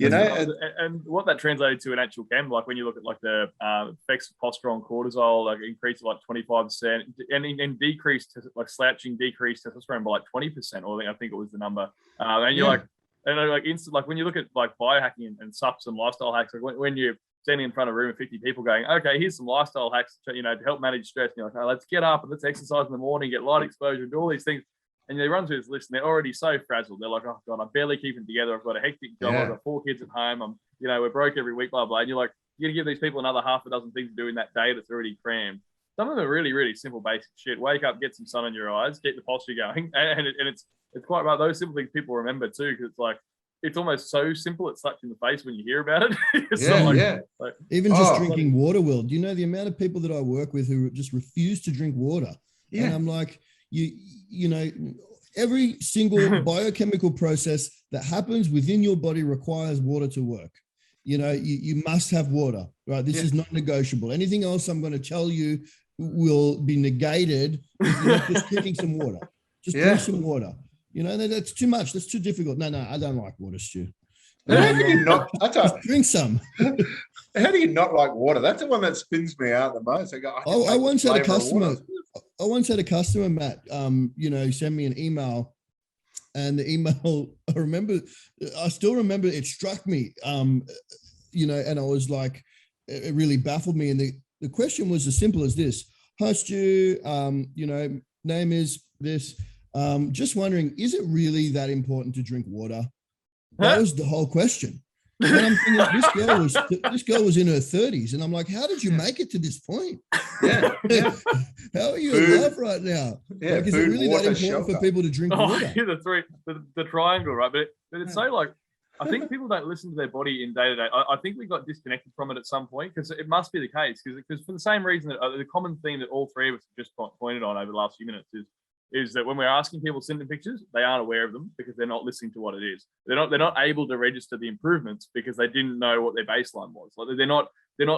You know, and what that translated to in actual chem, like when you look at like the effects of posture on cortisol, like increase of like 25%, and decreased, like slouching, decreased testosterone by like 20%, or I think it was the number. And you're like, and like instant, like when you look at like biohacking and supps and lifestyle hacks, like when you're standing in front of a room of 50 people going, okay, here's some lifestyle hacks, to, you know, to help manage stress. And you're like, oh, let's get up and let's exercise in the morning, get light exposure, do all these things. And they run through this list and they're already so frazzled. They're like, oh God, I'm barely keeping it together. I've got a hectic job. I've got 4 kids at home. I'm, you know, we're broke every week, blah, blah. And you're like, you're gonna give these people another half a dozen things to do in that day that's already crammed. Some of them are really, really simple, basic shit. Wake up, get some sun in your eyes, get the posture going. And it's quite right. Those simple things people remember too, because it's like, it's almost so simple, it slaps in the face when you hear about it. Like, even just drinking water, Will. Do you know the amount of people that I work with who just refuse to drink water? Yeah. And I'm like, you know, every single biochemical process that happens within your body requires water to work. You know, you must have water, right? This is not negotiable. Anything else I'm going to tell you will be negated if you're not just drinking some water. Just drink some water. You know, that's too much. That's too difficult. No, I don't like water, Stu. How do you not? Just drink some. How do you not like water? That's the one that spins me out the most. I go, I once had a customer. I once had a customer, Matt. You know, send me an email, and the email I still remember. It struck me. You know, and I was like, it really baffled me. And the question was as simple as this: "Hi, Stu. You know, name is this. Just wondering, is it really that important to drink water?" That was the whole question. And I'm thinking, this girl was in her 30s, and I'm like, how did you make it to this point? Yeah. How are you alive right now? Yeah, like, is food, it really water, that important for people to drink water? Yeah, the triangle, right? But it's so like, I think people don't listen to their body in day to day. I think we got disconnected from it at some point, because it must be the case. Because for the same reason that the common theme that all three of us have just pointed on over the last few minutes is that when we're asking people symptom pictures, they aren't aware of them because they're not listening to what it is. They're not able to register the improvements because they didn't know what their baseline was. Like they're not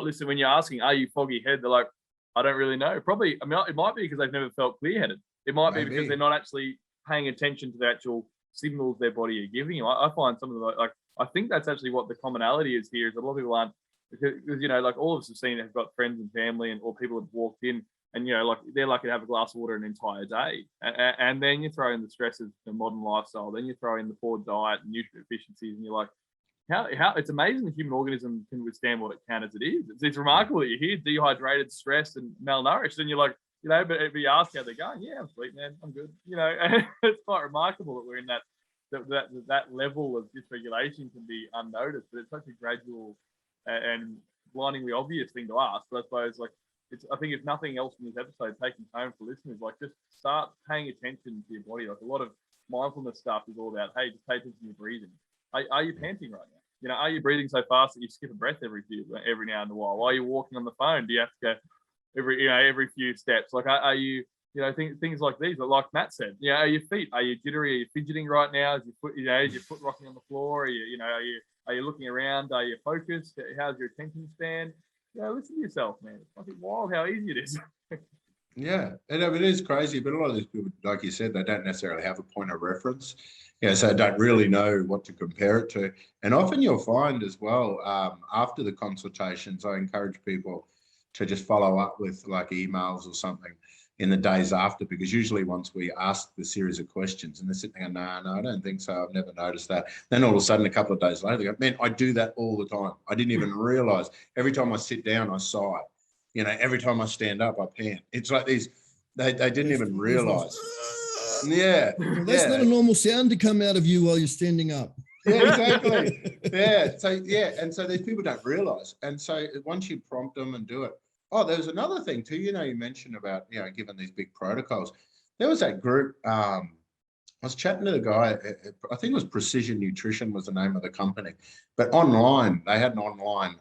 listening when you're asking, are you foggy head? They're like, I don't really know. Probably, I mean, it might be because they've never felt clear headed. It might be because they're not actually paying attention to the actual signals their body are giving you. I find some of the, like, I think that's actually what the commonality is here, is that a lot of people aren't, because you know, like all of us have seen, have got friends and family or people have walked in, and, you know, like they're lucky to have a glass of water an entire day. And then you throw in the stresses of the modern lifestyle. Then you throw in the poor diet and nutrient deficiencies, and you're like, how it's amazing the human organism can withstand what it can as it is. It's remarkable that you're here dehydrated, stressed, and malnourished, and you're like, you know, but you ask how they're going, yeah, I'm sweet, man, I'm good, you know. And it's quite remarkable that we're in that level of dysregulation can be unnoticed, but it's such a gradual and blindingly obvious thing to ask. But I suppose, like, I think if nothing else from this episode, taking home for listeners, like, just start paying attention to your body. Like, a lot of mindfulness stuff is all about, hey, just pay attention to your breathing. Are you panting right now? You know, are you breathing so fast that you skip a breath every now and a while? Are you walking on the phone? Do you have to go every few steps? Like, are you, you know, things like these? Like Matt said, you know, are your feet, are you jittery? Are you fidgeting right now? Is your foot rocking on the floor? Are you looking around? Are you focused? How's your attention span? You know, listen to yourself, man. It's fucking wild how easy it is. Yeah, and I mean, it is crazy, but a lot of these people, like you said, they don't necessarily have a point of reference. Yeah, so don't really know what to compare it to. And often you'll find as well, after the consultations, I encourage people to just follow up with like emails or something in the days after, because usually once we ask the series of questions and they're sitting there, no, I don't think so, I've never noticed that. Then all of a sudden, a couple of days later, they go, man, I do that all the time. I didn't even realize. Every time I sit down, I sigh. You know, every time I stand up, I pant. It's like these, they didn't even realize. Yeah. Well, that's not a normal sound to come out of you while you're standing up. Yeah, exactly. Yeah. So, yeah. And so these people don't realize. And so once you prompt them and do it. Oh, there's another thing too, you know, you mentioned about, you know, given these big protocols. There was that group, I was chatting to the guy, I think it was Precision Nutrition was the name of the company, but online, they had an online,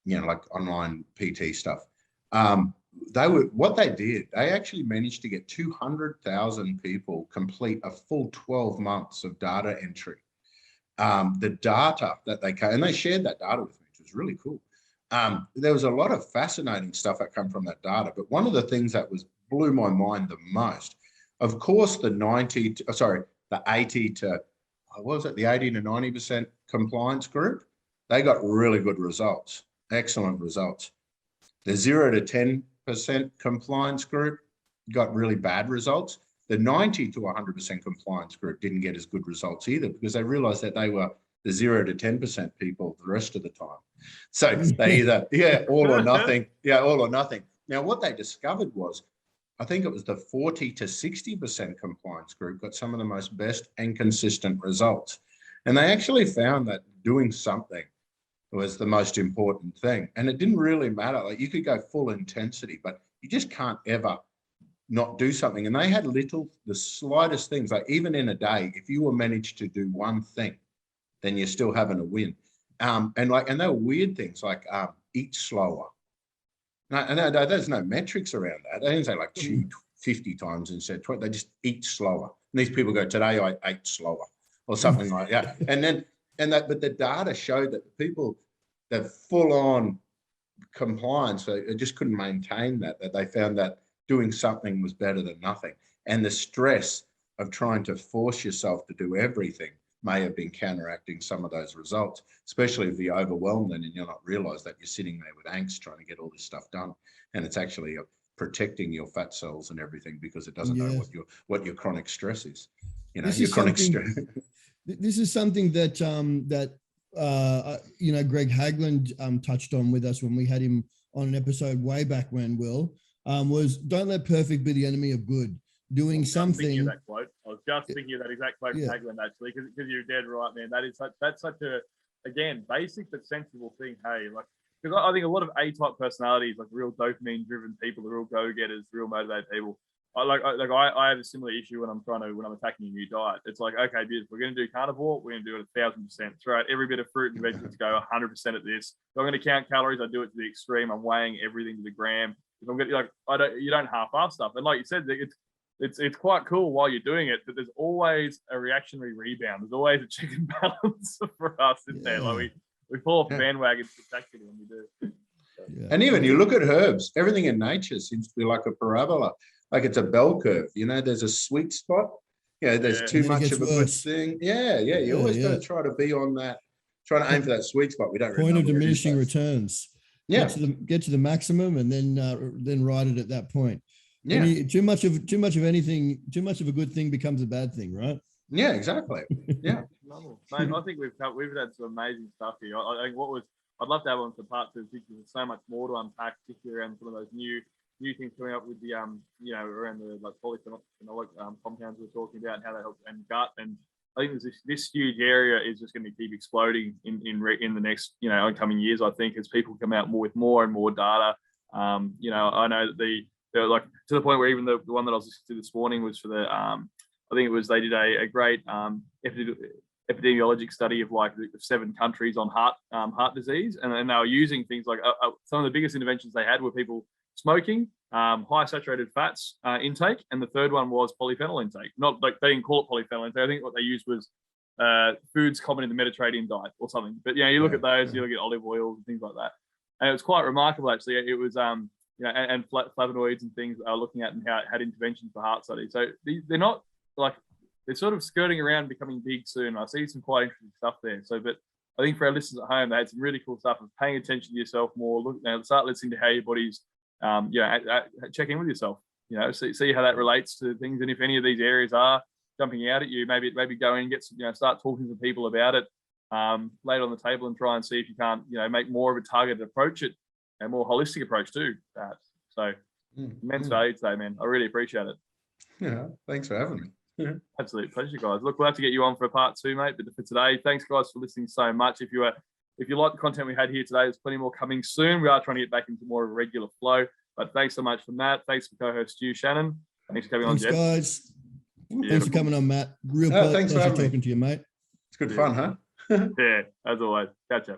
you know, like online PT stuff. What they did, they actually managed to get 200,000 people complete a full 12 months of data entry. The data that and they shared that data with me, which was really cool. There was a lot of fascinating stuff that came from that data, but one of the things that blew my mind the most, of course, the 80 to, what was it, the 80 to 90% compliance group, they got really good results, excellent results. The 0 to 10% compliance group got really bad results. The 90 to 100% compliance group didn't get as good results either, because they realized that they were the 0 to 10% people the rest of the time. So they either, all or nothing. Yeah, all or nothing. Now, what they discovered was, I think it was the 40 to 60% compliance group got some of the most best and consistent results. And they actually found that doing something was the most important thing. And it didn't really matter. Like, you could go full intensity, but you just can't ever not do something. And they had the slightest things, like even in a day, if you were managed to do one thing, then you're still having a win. And they were weird things like eat slower. No, there's no metrics around that. They didn't say like chew 50 times instead of 20. They just eat slower. And these people go, today I ate slower, or something like that. But the data showed that the people that full on compliance, they just couldn't maintain that they found that doing something was better than nothing. And the stress of trying to force yourself to do everything may have been counteracting some of those results, especially if you're overwhelmed and you're not realize that you're sitting there with angst trying to get all this stuff done. And it's actually protecting your fat cells and everything, because it doesn't know what your chronic stress is. You know, your chronic stress. This is something that you know, Greg Hagland touched on with us when we had him on an episode way back when, Will, was don't let perfect be the enemy of good. Doing something. That quote. I was just thinking of that exact quote from Hagland, actually, because you're dead right, man. That's such a, again, basic but sensible thing. Hey, like, because I think a lot of A-type personalities, like real dopamine-driven people, the real go-getters, real motivated people. I have a similar issue when I'm attacking a new diet. It's like, okay, beautiful. We're going to do carnivore. We're going to do it 1,000%. Throw out every bit of fruit and vegetables, go 100% at this. If I'm going to count calories, I do it to the extreme. I'm weighing everything to the gram. If I'm going to, you don't half-ass stuff. And like you said, it's quite cool while you're doing it, but there's always a reactionary rebound. There's always a check and balance for us, isn't there? Like we pull off bandwagons spectacularly when we do. Yeah. And even you look at herbs, everything in nature seems to be like a parabola, like it's a bell curve. You know, there's a sweet spot. There's too much of a good thing. You always got to try to be on that, trying to aim for that sweet spot. We don't really point of diminishing returns. Yeah, get to the maximum, and then ride it at that point. Yeah, too much of anything, too much of a good thing becomes a bad thing, right? Yeah, exactly. Yeah. Mate, I think we've had some amazing stuff here. I think I'd love to have on for part two, because there's so much more to unpack, particularly around some of those new things coming up with the around the like polyphenolic compounds we're talking about and how they help and gut. And I think this huge area is just going to keep exploding in the next oncoming years. I think as people come out with more and more data. I know that they're like to the point where even the one that I was listening to this morning was for the I think it was they did a great epidemiologic study of like the 7 countries on heart disease, and then they were using things like some of the biggest interventions they had were people smoking, high saturated fats intake, and the third one was polyphenol intake. Not like they didn't call it polyphenol intake. I think what they used was foods common in the Mediterranean diet or something. But you look at those, you look at olive oil and things like that, and it was quite remarkable actually. It was and flavonoids and things I was looking at and how it had interventions for heart studies. So they're not like they're sort of skirting around becoming big soon. I see some quite interesting stuff there. So, but I think for our listeners at home, they had some really cool stuff of paying attention to yourself more. Start listening to how your body's, check in with yourself. See how that relates to things, and if any of these areas are jumping out at you, maybe go in and get start talking to people about it. Lay it on the table and try and see if you can't, make more of a targeted approach, a more holistic approach too. So, immense value today, man. I really appreciate it. Yeah, thanks for having me. Absolute pleasure, guys. Look, we'll have to get you on for part 2, mate. But for today, thanks, guys, for listening so much. If you like the content we had here today, there's plenty more coming soon. We are trying to get back into more of a regular flow. But thanks so much for Matt. Thanks for co-host Stu, Shannon. Thanks for coming on, Jeff. Guys. Thanks for coming on, Matt. Real thanks for pleasure having me. talking to you, mate. It's good fun, huh? Yeah, as always. Catch up.